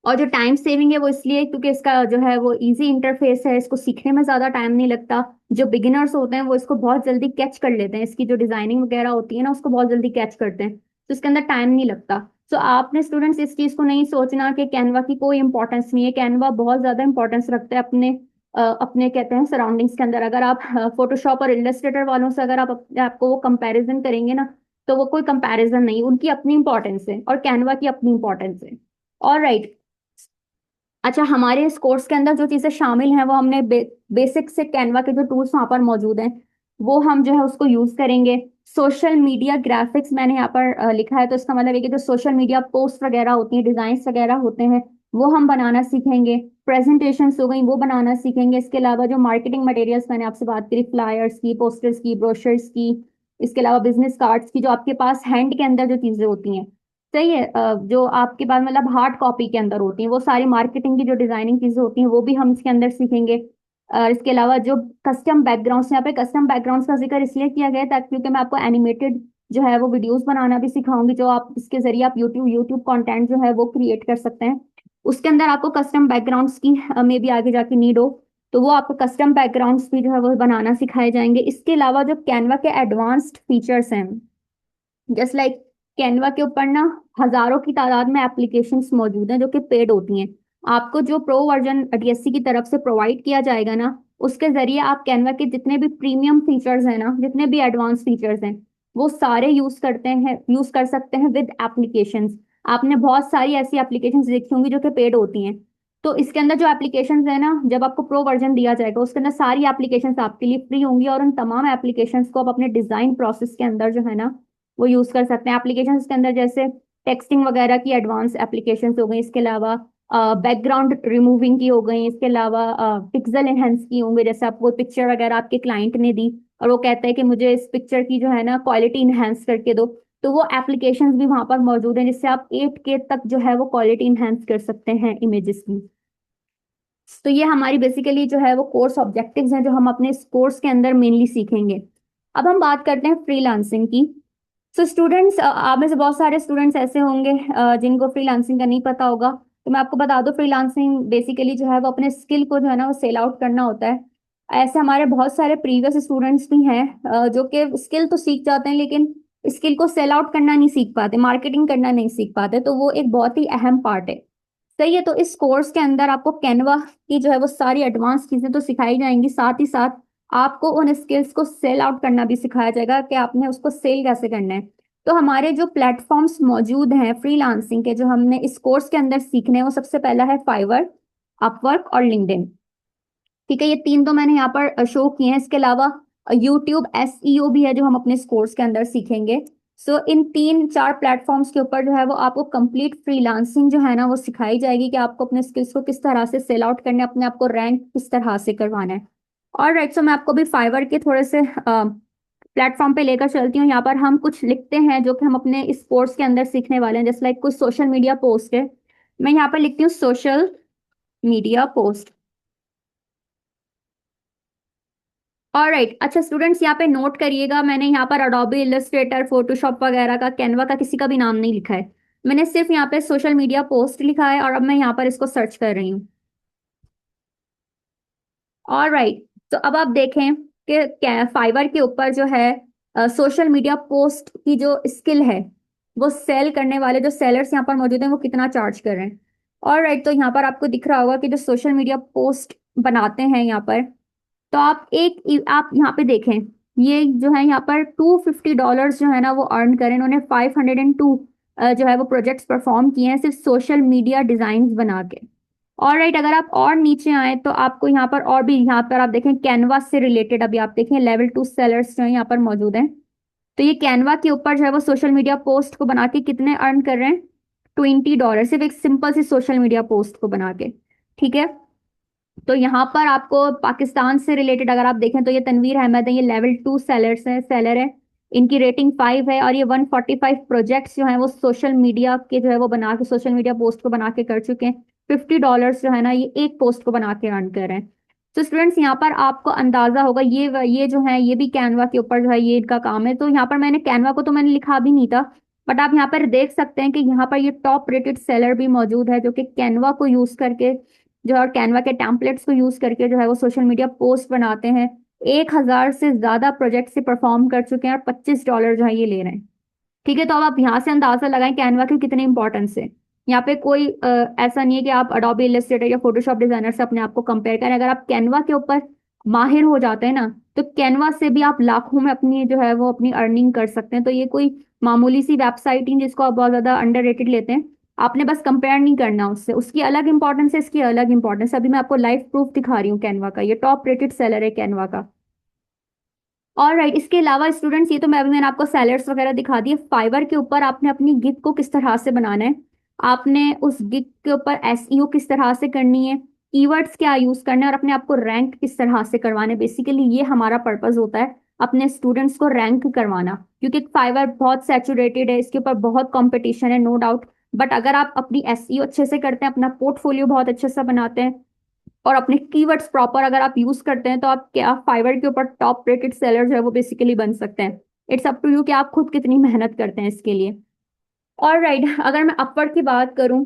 और जो टाइम सेविंग है वो इसलिए क्योंकि इसका जो है वो इजी इंटरफेस है, इसको सीखने में ज्यादा टाइम नहीं लगता। जो बिगिनर्स होते हैं वो इसको बहुत जल्दी कैच कर लेते हैं, इसकी जो डिजाइनिंग वगैरह होती है ना उसको बहुत जल्दी कैच करते हैं, तो इसके अंदर टाइम नहीं लगता। तो आपने स्टूडेंट्स इस चीज को नहीं सोचना कि कैनवा की कोई इंपॉर्टेंस नहीं है। कैनवा बहुत ज्यादा इंपॉर्टेंस रखता है अपने अपने कहते हैं सराउंडिंग्स के अंदर। अगर आप फोटोशॉप और इलस्ट्रेटर वालों से अगर आप आपको वो कंपैरिजन करेंगे ना, तो वो कोई कंपैरिजन नहीं, उनकी अपनी इंपॉर्टेंस है और कैनवा की अपनी इंपॉर्टेंस है। और राइट, अच्छा, हमारे इस कोर्स के अंदर जो चीजें शामिल हैं वो हमने बेसिक से कैनवा के जो टूल्स वहां पर मौजूद हैं वो हम जो है उसको यूज करेंगे। सोशल मीडिया ग्राफिक्स मैंने यहाँ पर लिखा है, तो इसका मतलब है कि जो सोशल मीडिया पोस्ट वगैरह होती हैं, डिजाइन्स वगैरह होते हैं, वो हम बनाना सीखेंगे। प्रेजेंटेशंस हो गई वो बनाना सीखेंगे। इसके अलावा जो मार्केटिंग मटेरियल्स मैंने आपसे बात करी, फ्लायर्स की, पोस्टर्स की, ब्रोशर्स की, इसके अलावा बिजनेस कार्ड्स की, जो आपके पास हैंड के अंदर जो चीजें होती हैं, सही है, जो आपके पास मतलब हार्ड कॉपी के अंदर होती हैं, वो सारी मार्केटिंग की जो डिजाइनिंग चीजें होती हैं वो भी हम इसके अंदर सीखेंगे। इसके अलावा जो कस्टम बैकग्राउंड्स, यहाँ पे कस्टम बैकग्राउंड्स का जिक्र इसलिए किया गया है ताकि क्योंकि मैं आपको एनिमेटेड जो है वो वीडियोस बनाना भी सिखाऊंगी, जो आप इसके जरिए आप यूट्यूब कंटेंट जो है वो क्रिएट कर सकते हैं। उसके अंदर आपको कस्टम बैकग्राउंड्स की मे भी आगे जाके नीड हो, तो वो आपको कस्टम बैकग्राउंड्स भी जो है वो बनाना सिखाए जाएंगे। इसके अलावा जो कैनवा के एडवांस्ड फीचर्स हैं, जस्ट लाइक कैनवा के ऊपर ना हजारों की तादाद में एप्लीकेशंस मौजूद हैं जो कि पेड होती हैं। आपको जो प्रो वर्जन डीएससी की तरफ से प्रोवाइड किया जाएगा ना, उसके जरिए आप कैनवा के जितने भी प्रीमियम फीचर्स हैं ना, जितने भी एडवांस फीचर्स हैं, वो सारे यूज कर सकते हैं विद एप्लीकेशंस। आपने बहुत सारी ऐसी एप्लीकेशंस देखी होंगी जो कि पेड होती हैं। तो इसके अंदर जो एप्लीकेशंस है ना, जब आपको प्रो वर्जन दिया जाएगा उसके अंदर सारी एप्लीकेशंस आपके लिए फ्री होंगी, और उन तमाम एप्लीकेशंस को आप अपने डिजाइन प्रोसेस के अंदर जो है ना वो यूज कर सकते हैं। एप्लीकेशन के अंदर जैसे टेक्सटिंग वगैरह की एडवांस एप्लीकेशन हो गई, इसके अलावा बैकग्राउंड रिमूविंग की हो गई, इसके अलावा पिक्सल एनहेंस की होंगे। जैसे आपको पिक्चर वगैरह आपके क्लाइंट ने दी और वो कहता है कि मुझे इस पिक्चर की जो है ना क्वालिटी इनहेंस करके दो, तो वो एप्लीकेशंस भी वहां पर मौजूद हैं जिससे आप 8K तक जो है वो क्वालिटी इनहेंस कर सकते हैं इमेजेस की। तो ये हमारी बेसिकली जो है वो कोर्स ऑब्जेक्टिव्स हैं जो हम अपने इस कोर्स के अंदर मेनली सीखेंगे। अब हम बात करते हैं फ्रीलांसिंग की। सो स्टूडेंट्स, आप में से बहुत सारे स्टूडेंट्स ऐसे होंगे जिनको फ्रीलांसिंग का नहीं पता होगा। तो मैं आपको बता दूं, फ्रीलांसिंग बेसिकली जो है वो अपने स्किल को जो है ना वो सेल आउट करना होता है। ऐसे हमारे बहुत सारे प्रीवियस स्टूडेंट्स भी हैं जो कि स्किल तो सीख जाते हैं लेकिन स्किल को सेल आउट करना नहीं सीख पाते, मार्केटिंग करना नहीं सीख पाते। तो वो एक बहुत ही अहम पार्ट है। सही है। तो इस कोर्स के अंदर आपको कैनवा की जो है वो सारी एडवांस चीजें तो सिखाई जाएंगी, साथ ही साथ आपको उन स्किल्स को सेल आउट करना भी सिखाया जाएगा कि आपने उसको सेल कैसे करना है। तो हमारे जो प्लेटफॉर्म्स मौजूद हैं फ्रीलांसिंग के जो हमने इस कोर्स के अंदर सीखने हैं, वो सबसे पहला है फाइवर, अपवर्क और लिंक्डइन। ठीक है, ये तीन तो मैंने यहाँ पर शो किए हैं। इसके अलावा यूट्यूब एसईओ भी है जो हम अपने इस कोर्स के अंदर सीखेंगे। सो इन तीन चार प्लेटफॉर्म्स के ऊपर जो है वो आपको कंप्लीट फ्रीलांसिंग जो है ना वो सिखाई जाएगी कि आपको अपने स्किल्स को किस तरह से सेल आउट करना है, अपने आप को रैंक किस तरह से करवाना है। और राइट, सो मैं आपको भी फाइवर के थोड़े से प्लेटफॉर्म पे लेकर चलती हूँ। यहाँ पर हम कुछ लिखते हैं जो कि हम अपने इस कोर्स के अंदर सीखने वाले हैं। जैसे लाइक कुछ सोशल मीडिया पोस्ट है, मैं यहाँ पर लिखती हूँ सोशल मीडिया पोस्ट। और राइट, अच्छा स्टूडेंट्स यहाँ पे नोट करिएगा, मैंने यहाँ पर अडोबे इलस्ट्रेटर, फोटोशॉप वगैरह का, कैनवा का किसी का भी नाम नहीं लिखा है। मैंने सिर्फ यहाँ पे सोशल मीडिया पोस्ट लिखा है और अब मैं यहाँ पर इसको सर्च कर रही हूँ। और राइट, तो अब आप देखें कि फाइवर के ऊपर जो है सोशल मीडिया पोस्ट की जो स्किल है, वो सेल करने वाले जो सेलर्स यहाँ पर मौजूद हैं वो कितना चार्ज कर रहे हैं। और राइट, तो यहाँ पर आपको दिख रहा होगा कि जो सोशल मीडिया पोस्ट बनाते हैं यहाँ पर, तो आप यहाँ पे देखें, ये जो है यहाँ पर $250 जो है ना वो अर्न करें। इन्होंने 502 जो है वो प्रोजेक्ट्स परफॉर्म किए हैं सिर्फ सोशल मीडिया डिजाइन बना के। और राइट, अगर आप और नीचे आए तो आपको यहाँ पर और भी, यहाँ पर आप देखें कैनवास से रिलेटेड, अभी आप देखें लेवल 2 सेलर्स जो है यहाँ पर मौजूद हैं। तो ये कैनवा के ऊपर जो है वो सोशल मीडिया पोस्ट को बना के कितने अर्न कर रहे हैं, $20, सिर्फ एक सिंपल सी सोशल मीडिया पोस्ट को बना के। ठीक है, तो यहाँ पर आपको पाकिस्तान से रिलेटेड अगर आप देखें तो ये तनवीर अहमद है, ये लेवल 2 सेलर है। इनकी रेटिंग 5 है और ये 145 प्रोजेक्ट्स जो हैं वो सोशल मीडिया के जो है वो बना के, सोशल मीडिया पोस्ट को बना के कर चुके हैं। $50 जो है ना ये एक पोस्ट को बना के अर्न कर रहे हैं। तो स्टूडेंट्स, यहाँ पर आपको अंदाजा होगा, ये जो है ये भी कैनवा के ऊपर जो है ये इनका काम है। तो यहाँ पर मैंने कैनवा को तो मैंने लिखा भी नहीं था, बट आप यहाँ पर देख सकते हैं कि यहाँ पर ये टॉप रेटेड सेलर भी मौजूद है जो कि कैनवा को यूज करके जो है, और कैनवा के टेम्पलेट्स को यूज करके जो है वो सोशल मीडिया पोस्ट बनाते हैं। 1,000 से ज्यादा प्रोजेक्ट से परफॉर्म कर चुके हैं और $25 जो है ये ले रहे हैं। ठीक है, तो अब आप यहाँ से अंदाजा लगाएं कैनवा की कितनी इंपॉर्टेंस है। यहाँ पे कोई ऐसा नहीं है कि आप अडोबे इलस्ट्रेटर या फोटोशॉप डिजाइनर से अपने आप को कंपेयर करें। अगर आप कैनवा के ऊपर माहिर हो जाते हैं ना, तो कैनवा से भी आप लाखों में अपनी जो है वो अपनी अर्निंग कर सकते हैं। तो ये कोई मामूली सी वेबसाइट ही जिसको आप बहुत ज्यादा अंडररेटेड लेते हैं। आपने बस कंपेयर नहीं करना उससे, उसकी अलग इंपॉर्टेंस है, इसकी अलग इंपॉर्टेंस है। अभी मैं आपको लाइव प्रूफ दिखा रही हूँ कैनवा का, ये टॉप रेटेड सेलर है कैनवा का। और राइट, इसके अलावा स्टूडेंट्स, ये तो मैंने आपको सैलड्स वगैरह दिखा दिए। फाइवर के ऊपर आपने अपनी गिग को किस तरह से बनाना है, आपने उस गिग के ऊपर एसईओ किस तरह से करनी है, कीवर्ड्स क्या यूज करना है, और अपने आप को रैंक किस तरह से करवाना है। बेसिकली ये हमारा पर्पस होता है, अपने स्टूडेंट्स को रैंक करवाना। क्योंकि फाइवर बहुत सैचुरेटेड है, इसके ऊपर बहुत कंपटीशन है, नो डाउट। बट अगर आप अपनी एसईओ अच्छे से करते हैं, अपना पोर्टफोलियो बहुत अच्छे से बनाते हैं और अपने कीवर्ड्स प्रॉपर अगर आप यूज करते हैं, तो आप क्या फाइवर के ऊपर टॉप रेटेड सेलर जो है वो बेसिकली बन सकते हैं। इट्स अप टू यू कि आप खुद कितनी मेहनत करते हैं इसके लिए। और राइट, अगर मैं अपवर्क की बात करूं,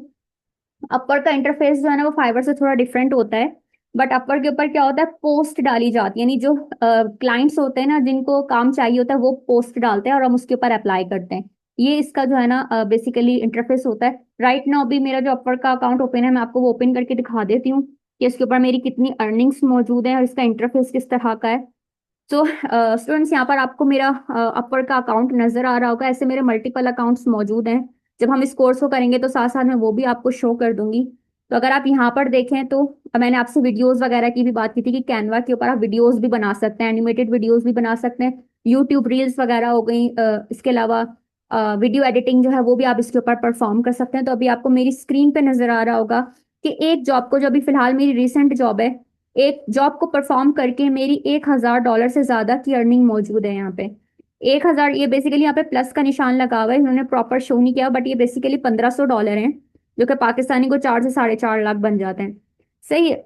अपवर्क का इंटरफेस जो है ना वो फाइवर से थोड़ा डिफरेंट होता है। बट अपवर्क के ऊपर क्या होता है, पोस्ट डाली जाती है, यानी जो क्लाइंट्स होते हैं ना जिनको काम चाहिए होता है वो पोस्ट डालते हैं और हम उसके ऊपर अप्लाई करते हैं। ये इसका जो है ना बेसिकली इंटरफेस होता है। राइट नाउ भी मेरा जो अपवर्क का अकाउंट ओपन है, मैं आपको वो ओपन करके दिखा देती हूँ कि इसके ऊपर मेरी कितनी अर्निंग्स मौजूद है और इसका इंटरफेस किस तरह का है। सो स्टूडेंट्स, यहाँ पर आपको मेरा अपवर्क का अकाउंट नजर आ रहा होगा। ऐसे मेरे मल्टीपल अकाउंट्स मौजूद हैं। जब हम इस कोर्स को करेंगे तो साथ साथ में वो भी आपको शो कर दूंगी। तो अगर आप यहाँ पर देखें तो मैंने आपसे वीडियोस वगैरह की भी बात की थी कि कैनवा के ऊपर आप वीडियोस भी बना सकते हैं, एनिमेटेड वीडियोस भी बना सकते हैं, यूट्यूब रील्स वगैरह हो गई। इसके अलावा वीडियो एडिटिंग जो है वो भी आप इसके ऊपर परफॉर्म कर सकते हैं। तो अभी आपको मेरी स्क्रीन पे नजर आ रहा होगा कि एक जॉब को, जो अभी फिलहाल मेरी रिसेंट जॉब है, एक जॉब को परफॉर्म करके मेरी $1,000 से ज्यादा की अर्निंग मौजूद है यहाँ पे। 1,000, ये बेसिकली यहाँ पे प्लस का निशान लगा हुआ है, इन्होंने प्रॉपर शो नहीं किया, बट ये बेसिकली $1,500 हैं, जो कि पाकिस्तानी को 4 से 4.5 लाख बन जाते हैं। सही है।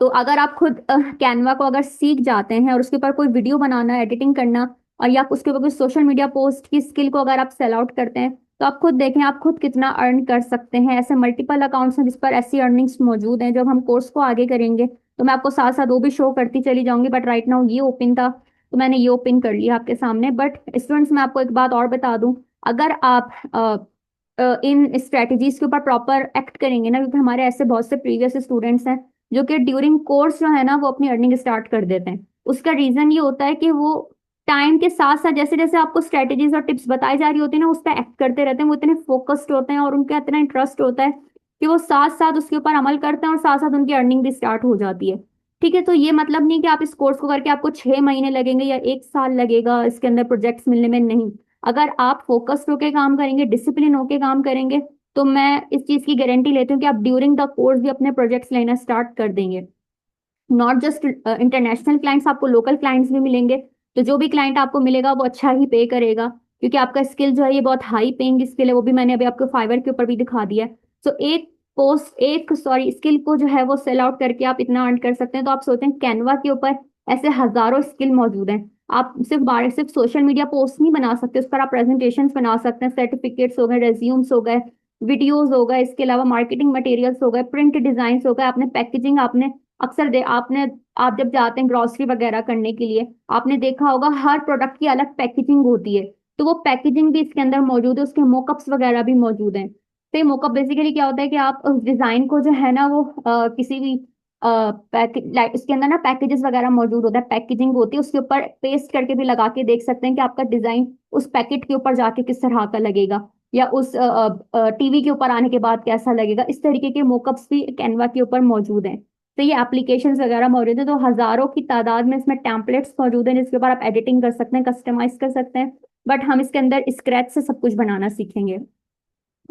तो अगर आप खुद कैनवा को अगर सीख जाते हैं और उसके ऊपर कोई वीडियो बनाना, एडिटिंग करना, और या उसके ऊपर कोई सोशल मीडिया पोस्ट की स्किल को अगर आप सेल आउट करते हैं, तो आप खुद देखें आप खुद कितना अर्न कर सकते हैं। ऐसे मल्टीपल अकाउंट्स हैं जिस पर ऐसी अर्निंग्स मौजूद हैं। जब हम कोर्स को आगे करेंगे तो मैं आपको साथ साथ वो भी शो करती चली जाऊंगी, बट राइट नाउ ये ओपन था तो मैंने ये ओपन कर लिया आपके सामने। बट स्टूडेंट्स, मैं आपको एक बात और बता दूं, अगर आप इन स्ट्रेटजीज के ऊपर प्रॉपर एक्ट करेंगे ना, क्योंकि हमारे ऐसे बहुत से प्रीवियस स्टूडेंट्स हैं जो कि ड्यूरिंग कोर्स जो है ना वो अपनी अर्निंग स्टार्ट कर देते हैं। उसका रीजन ये होता है कि वो टाइम के साथ साथ जैसे जैसे आपको स्ट्रेटजीज और टिप्स बताई जा रही होती है ना, उस पर एक्ट करते रहते हैं। वो इतने फोकस्ड होते हैं और उनका इतना इंटरेस्ट होता है कि वो साथ साथ उसके ऊपर अमल करते हैं और साथ साथ उनकी अर्निंग भी स्टार्ट हो जाती है। ठीक है, तो ये मतलब नहीं कि आप इस कोर्स को करके आपको 6 महीने लगेंगे या 1 साल लगेगा इसके अंदर प्रोजेक्ट्स मिलने में, नहीं। अगर आप फोकस्ड होके काम करेंगे, डिसिप्लिन होके काम करेंगे, तो मैं इस चीज की गारंटी लेती हूँ कि आप ड्यूरिंग द कोर्स भी अपने प्रोजेक्ट्स लेना स्टार्ट कर देंगे। नॉट जस्ट इंटरनेशनल क्लाइंट्स, आपको लोकल क्लाइंट्स भी मिलेंगे। तो जो भी क्लाइंट आपको मिलेगा वो अच्छा ही पे करेगा, क्योंकि आपका स्किल जो है ये बहुत हाई पेइंग स्किल है। वो भी मैंने अभी आपको फाइवर के ऊपर भी दिखा दिया है। सो एक सॉरी स्किल को जो है वो सेल आउट करके आप इतना अर्न कर सकते हैं। तो आप सोचते हैं कैनवा के ऊपर ऐसे हजारों स्किल मौजूद हैं। आप सिर्फ सोशल मीडिया पोस्ट नहीं बना सकते, उस पर आप प्रेजेंटेशंस बना सकते हैं, सर्टिफिकेट्स हो गए, रेज्यूम्स हो गए, वीडियोस हो गए, इसके अलावा मार्केटिंग मटेरियल्स हो गए, प्रिंट डिजाइन हो गए, आपने पैकेजिंग, आपने अक्सर दे आपने आप जब जाते हैं ग्रोसरी वगैरह करने के लिए, आपने देखा होगा हर प्रोडक्ट की अलग पैकेजिंग होती है। तो वो पैकेजिंग भी इसके अंदर मौजूद है, उसके मोकअप्स वगैरह भी मौजूद हैं। तो ये मोकअप बेसिकली क्या होता है कि आप उस डिजाइन को जो है ना वो किसी भी लाइक इसके अंदर ना पैकेजेस वगैरह मौजूद होता है, पैकेजिंग होती है, उसके ऊपर पेस्ट करके भी लगा के देख सकते हैं कि आपका डिजाइन उस पैकेट के ऊपर जाके किस तरह का लगेगा, या उस टीवी के ऊपर आने के बाद कैसा लगेगा। इस तरीके के मोकअप्स भी कैनवा के ऊपर मौजूद हैं। तो ये एप्लीकेशंस वगैरह मौजूद है, तो हजारों की तादाद में इसमें टेम्पलेट्स मौजूद हैं जिसके ऊपर आप एडिटिंग कर सकते हैं, कस्टमाइज कर सकते हैं। बट हम इसके अंदर स्क्रैच से सब कुछ बनाना सीखेंगे।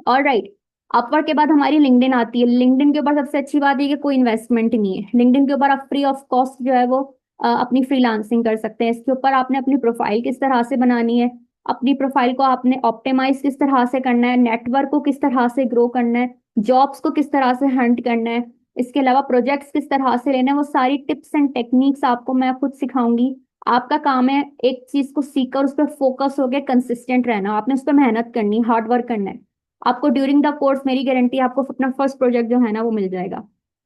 और राइट, अपवर्क के बाद हमारी लिंक्डइन आती है। लिंक्डइन के ऊपर सबसे अच्छी बात है कि कोई इन्वेस्टमेंट नहीं है। लिंक्डइन के ऊपर आप फ्री ऑफ कॉस्ट जो है वो अपनी फ्रीलांसिंग कर सकते हैं। इसके ऊपर आपने अपनी प्रोफाइल किस तरह से बनानी है, अपनी प्रोफाइल को आपने ऑप्टिमाइज किस तरह से करना है, नेटवर्क को किस तरह से ग्रो करना है, जॉब्स को किस तरह से हंट करना है, इसके अलावा प्रोजेक्ट्स किस तरह से लेना है, वो सारी टिप्स एंड टेक्निक्स आपको मैं खुद सिखाऊंगी। आपका काम है एक चीज को सीखकर उस पर फोकस होकर कंसिस्टेंट रहना, आपने उस पर मेहनत करनी, हार्ड वर्क करना है। आपको ड्यूरिंग द कोर्स मेरी गारंटी, आपको अपना फर्स्ट प्रोजेक्ट जो है ना वो मिल जाएगा।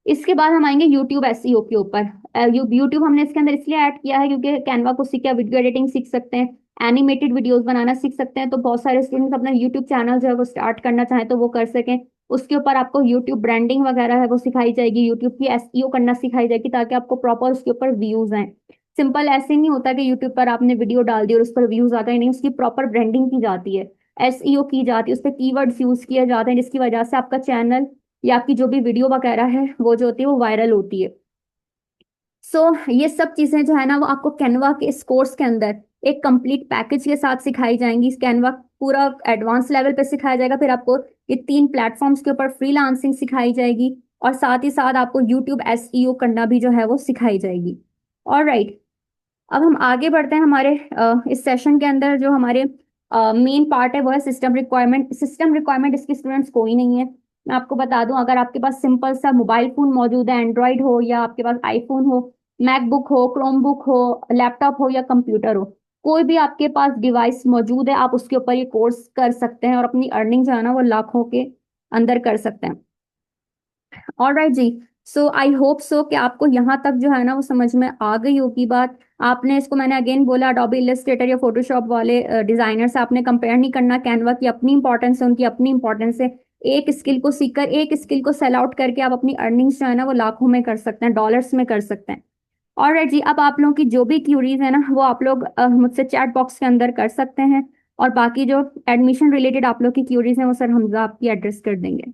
इसके बाद हम आएंगे यूट्यूब एसईओ के ऊपर। यूट्यूब हमने इसके अंदर इसलिए ऐड किया है क्योंकि कैनवा को सीख के वीडियो एडिटिंग सीख सकते हैं, एनिमेटेड वीडियोस बनाना सीख सकते हैं। तो बहुत सारे स्टूडेंट्स अपना यूट्यूब चैनल जो है वो स्टार्ट करना चाहें तो वो कर सकें। उसके ऊपर आपको यूट्यूब ब्रांडिंग वगैरह है वो सिखाई जाएगी, यूट्यूब की एसईओ करना सिखाई जाएगी, ताकि आपको प्रॉपर उसके ऊपर व्यूज आए। सिंपल ऐसे नहीं होता कि यूट्यूब पर आपने वीडियो डाल दी और उस पर व्यूज आ गए, नहीं, उसकी प्रॉपर ब्रांडिंग की जाती है, एसईओ की जाती है, उस पर कीवर्ड्स यूज किए जाते हैं, जिसकी वजह से आपका चैनल या आपकी जो भी वीडियो वगैरह है वो जो होती है वो वायरल होती है। ये सब चीजें जो है ना वो आपको कैनवा के इस कोर्स के अंदर एक कंप्लीट पैकेज के साथ सिखाई जाएंगी। इस कैनवा पूरा एडवांस लेवल पे सिखाया जाएगा, फिर आपको ये 3 प्लेटफॉर्म्स के ऊपर फ्रीलांसिंग सिखाई जाएगी, और साथ ही साथ आपको यूट्यूब एसईओ करना भी जो है वो सिखाई जाएगी। और राइट, अब हम आगे बढ़ते हैं। हमारे इस सेशन के अंदर जो हमारे मेन पार्ट है वो है सिस्टम रिक्वायरमेंट। सिस्टम रिक्वायरमेंट इसके स्टूडेंट्स कोई नहीं है। मैं आपको बता दूं, अगर आपके पास सिंपल सा मोबाइल फोन मौजूद है, एंड्रॉइड हो या आपके पास आईफोन हो, मैकबुक हो, क्रोमबुक हो, लैपटॉप हो या कंप्यूटर हो, कोई भी आपके पास डिवाइस मौजूद है, आप उसके ऊपर ये कोर्स कर सकते हैं और अपनी अर्निंग जो है ना वो लाखों के अंदर कर सकते हैं। All right ji. So I hope so कि आपको यहाँ तक जो है ना वो समझ में आ गई होगी बात। आपने इसको, मैंने अगेन बोला, अडोबे इलस्ट्रेटर या फोटोशॉप वाले डिजाइनर से आपने कंपेयर नहीं करना। कैनवा की अपनी इंपॉर्टेंस है, उनकी अपनी इंपॉर्टेंस है। एक स्किल को सीखकर, एक स्किल को सेल आउट करके आप अपनी अर्निंग्स जो है ना वो लाखों में कर सकते हैं, डॉलर्स में कर सकते हैं। और जी, अब आप लोगों की जो भी क्यूरीज है ना वो आप लोग मुझसे चैट बॉक्स के अंदर कर सकते हैं। और बाकी जो एडमिशन रिलेटेड आप लोग की क्यूरीज हैं वो सर हमजा आपकी एड्रेस कर देंगे।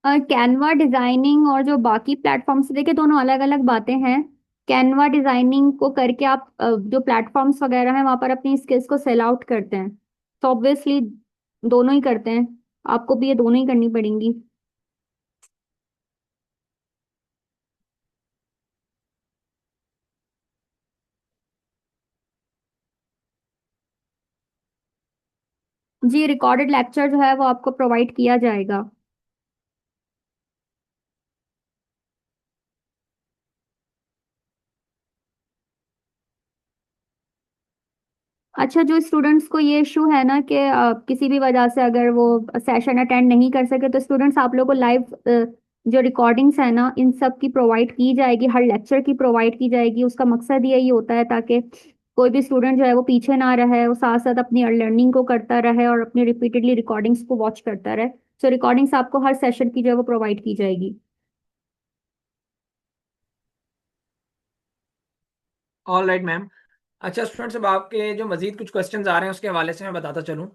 कैनवा डिजाइनिंग और जो बाकी प्लेटफॉर्म्स, देखिए दोनों अलग अलग बातें हैं। कैनवा डिजाइनिंग को करके आप जो प्लेटफॉर्म्स वगैरह हैं वहां पर अपनी स्किल्स को सेल आउट करते हैं। तो ऑब्वियसली दोनों ही करते हैं, आपको भी ये दोनों ही करनी पड़ेंगी। जी, रिकॉर्डेड लेक्चर जो है वो आपको प्रोवाइड किया जाएगा। अच्छा, जो स्टूडेंट्स को ये इशू है ना कि किसी भी वजह से अगर वो सेशन अटेंड नहीं कर सके, तो स्टूडेंट्स आप लोगों को लाइव जो रिकॉर्डिंग्स है ना इन सब की प्रोवाइड की जाएगी, हर लेक्चर की प्रोवाइड की जाएगी। उसका मकसद यही होता है ताकि कोई भी स्टूडेंट जो है वो पीछे ना रहे, वो साथ साथ अपनी लर्निंग को करता रहे और अपनी रिपीटेडली रिकॉर्डिंग्स को वॉच करता रहे। सो रिकॉर्डिंग्स आपको हर सेशन की जो है वो प्रोवाइड की जाएगी। All right ma'am. अच्छा स्टूडेंट्स, अब आपके जो मजीद कुछ क्वेश्चंस आ रहे हैं उसके हवाले से मैं बताता चलूँ।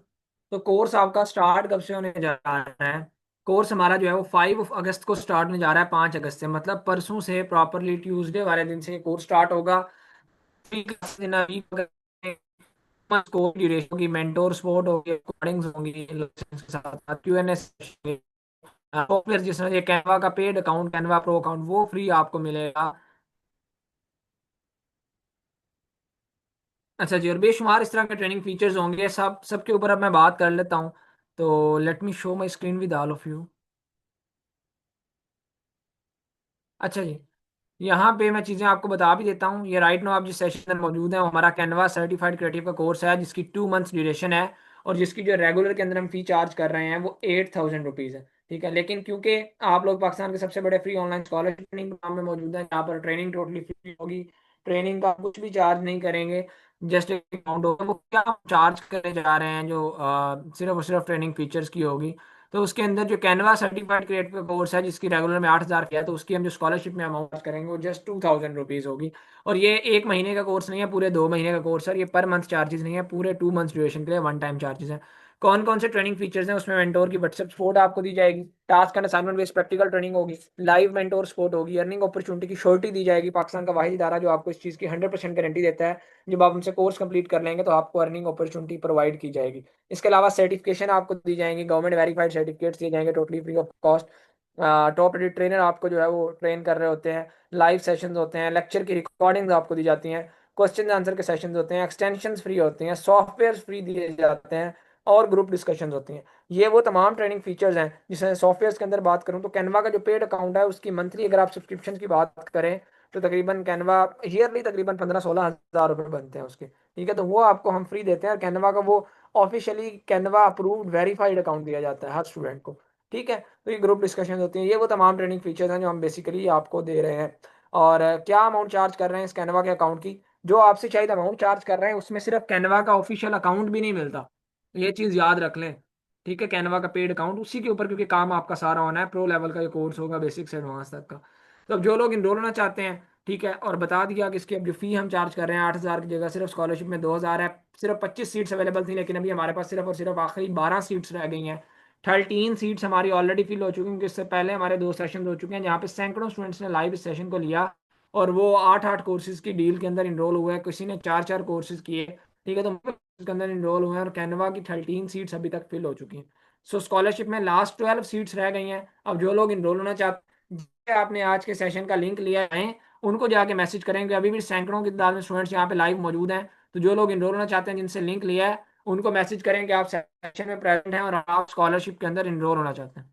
तो कोर्स आपका स्टार्ट कब से होने जा रहा है? कोर्स हमारा जो है वो 5 अगस्त को स्टार्ट होने जा रहा है, 5 अगस्त से, मतलब परसों से प्रॉपरली ट्यूसडे वाले दिन से कोर्स स्टार्ट होगा। 3 क्लास इन कोर्स ड्यूरेशन होगी, मेंटोर सपोर्ट होगी, रिकॉर्डिंग्स होंगी लेक्चर्स के साथ, Q&A सॉफ्टवेयर जिसमें ये कैनवा का paid account, Canva pro account, वो फ्री आपको मिलेगा। अच्छा जी, और बेशुमार इस तरह के ट्रेनिंग फीचर्स होंगे, सब सबके ऊपर अब मैं बात कर लेता हूँ। तो let me show my screen with all of you. अच्छा जी, यहाँ पे मैं चीज़ें आपको बता भी देता हूँ। ये राइट नो आप जिस सेशन में मौजूद हैं वो हमारा कैनवा सर्टिफाइड क्रिएटिव का कोर्स है, जिसकी 2 मंथ्स ड्यूरेशन है। और जिसकी जो रेगुलर के अंदर हम फी चार्ज कर रहे हैं वो 8,000 रुपीज़ है। ठीक है, लेकिन क्योंकि आप लोग पाकिस्तान के सबसे बड़े free online scholarship training program में मौजूद हैं, जहाँ पर ट्रेनिंग टोटली फ्री होगी, ट्रेनिंग का कुछ भी चार्ज नहीं करेंगे, जस्ट एक अमाउंट होगा, वो क्या हम चार्ज करने जा रहे हैं जो सिर्फ और सिर्फ ट्रेनिंग फीचर्स की होगी। तो उसके अंदर जो कैनवा सर्टिफाइड क्रिएटिव कोर्स है, जिसकी रेगुलर में 8,000 किया, तो उसकी हम जो स्कॉलरशिप में अमाउंट करेंगे वो जस्ट 2,000 रुपीज़ होगी। और ये एक महीने का कोर्स नहीं है, पूरे 2 महीने का कोर्स है। और ये पर मंथ चार्जेस नहीं है, पूरे 2 मंथ्स ड्यूरेशन के लिए वन टाइम चार्जेस हैं। कौन कौन से ट्रेनिंग फीचर्स हैं उसमें? मेंटोर की व्हाट्सएप सपोर्ट आपको दी जाएगी, task and assignment based practical training होगी, लाइव मेंटोर सपोर्ट होगी, अर्निंग अपॉर्चुनिटी की श्योरिटी दी जाएगी। पाकिस्तान का वाहिद इदारा जो आपको इस चीज़ की 100% गारंटी देता है, जब आप उनसे कोर्स कंप्लीट कर लेंगे तो आपको अर्निंग अपॉर्चुनिटी प्रोवाइड की जाएगी। इसके अलावा सर्टिफिकेशन आपको दी जाएंगी, गवर्नमेंट वेरीफाइड सर्टिफिकेट्स दिए जाएंगे totally free of cost. Top rated trainer आपको जो है वो ट्रेन कर रहे होते हैं, लाइव सेशंस होते हैं, लेक्चर की रिकॉर्डिंग्स आपको दी जाती हैं, क्वेश्चन आंसर के सेशंस होते हैं, एक्सटेंशंस फ्री होते हैं, सॉफ्टवेयर फ्री दिए जाते हैं, और ग्रुप डिस्कशंस होती हैं। ये वो तमाम ट्रेनिंग फीचर्स हैं। जिसमें सॉफ्टवेयर के अंदर बात करूँ तो कैनवा का जो पेड अकाउंट है उसकी मंथली अगर आप सब्सक्रिप्शन की बात करें तो तकरीबन कैनवा ईयरली तकरीबन 15-16 हज़ार रुपये बनते हैं उसके। ठीक है, तो वो आपको हम फ्री देते हैं। और कैनवा का वो officially Canva approved verified account दिया जाता है हर स्टूडेंट को। ठीक है, तो ये ग्रुप डिस्कशन होती हैं। ये वो तमाम ट्रेनिंग फीचर्स हैं जो हम बेसिकली आपको दे रहे हैं। और क्या अमाउंट चार्ज कर रहे हैं इस कैनवा के अकाउंट की? जो आपसे शायद अमाउंट चार्ज कर रहे हैं उसमें सिर्फ कैनवा का ऑफिशियल अकाउंट भी नहीं मिलता, तो ये चीज़ याद रख लें। ठीक है, कैनवा का पेड अकाउंट उसी के ऊपर, क्योंकि काम आपका सारा होना है, प्रो लेवल का ये कोर्स होगा बेसिक से एडवांस तक का। तो अब जो लोग इनरोल होना चाहते हैं ठीक है, और बता दिया कि इसकी अब जो फी हम चार्ज कर रहे हैं 8,000 की जगह सिर्फ स्कॉलरशिप में 2,000 है। सिर्फ 25 सीट्स अवेलेबल थी, लेकिन अभी हमारे पास सिर्फ और सिर्फ आखिरी 12 सीट्स रह गई हैं। 13 सीट्स हमारी ऑलरेडी फिल हो चुकी हैं, क्योंकि इससे पहले हमारे 2 सेशन हो चुके हैं जहाँ पे सैकड़ों स्टूडेंट्स ने लाइव इस सेशन को लिया, और वो 8-8 कोर्सेज की डील के अंदर इनरोल हुए हैं, किसी ने 4-4 कोर्सेज किए। ठीक है, तो इसके अंदर इनरोल हुए हैं, और कैनवा की 13 सीट्स अभी तक फिल हो चुकी हैं। सो स्कॉलरशिप में लास्ट 12 सीट्स रह गई हैं। अब जो लोग इनरोल होना चाहते हैं, आपने आज के सेशन का लिंक लिया है, उनको जाके मैसेज करेंगे। अभी भी सैकड़ों की तादाद में स्टूडेंट्स यहाँ पे लाइव मौजूद हैं। तो जो लोग इनरोल होना चाहते हैं, जिनसे लिंक लिया है, उनको मैसेज करें कि आप सेशन में प्रेजेंट हैं और आप स्कॉलरशिप के अंदर इनरोल होना चाहते हैं।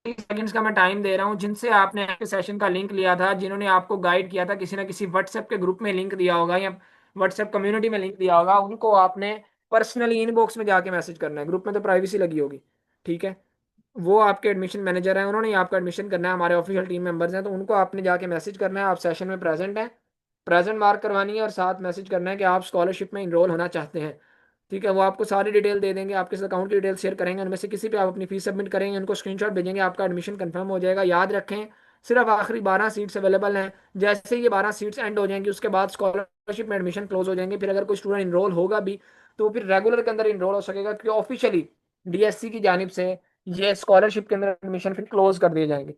30 सेकंड्स का मैं टाइम दे रहा हूँ। जिनसे आपने आपके सेशन का लिंक लिया था, जिन्होंने आपको गाइड किया था, किसी ना किसी व्हाट्सएप के ग्रुप में लिंक दिया होगा या व्हाट्सएप कम्युनिटी में लिंक दिया होगा, उनको आपने पर्सनली इनबॉक्स में जाके मैसेज करना है। ग्रुप में तो प्राइवेसी लगी होगी। ठीक है, वो आपके एडमिशन मैनेजर हैं, उन्होंने ही आपका एडमिशन करना है, हमारे ऑफिशियल टीम मेंबर्स हैं, तो उनको आपने जाके मैसेज करना है आप सेशन में प्रेजेंट हैं, प्रेजेंट मार्क करवानी है, और साथ मैसेज करना है कि आप स्कॉलरशिप में इनरोल होना चाहते हैं। ठीक है, वो आपको सारी डिटेल दे देंगे, आपके अकाउंट की डिटेल शेयर करेंगे, उनमें से किसी पे आप अपनी फीस सबमिट करेंगे, उनको स्क्रीनशॉट भेजेंगे, आपका एडमिशन कंफर्म हो जाएगा। याद रखें, सिर्फ आखिरी 12 सीट्स अवेलेबल हैं। जैसे ही ये 12 सीट्स एंड हो जाएंगी, उसके बाद स्कॉलरशिप में एडमिशन क्लोज हो जाएंगे। फिर अगर कोई स्टूडेंट इनरोल होगा भी, तो फिर रेगुलर के अंदर इनरोल हो सकेगा, क्योंकि ऑफिशियली डीएससी की जानिब से ये स्कॉलरशिप के अंदर एडमिशन फिर क्लोज कर दिए जाएंगे।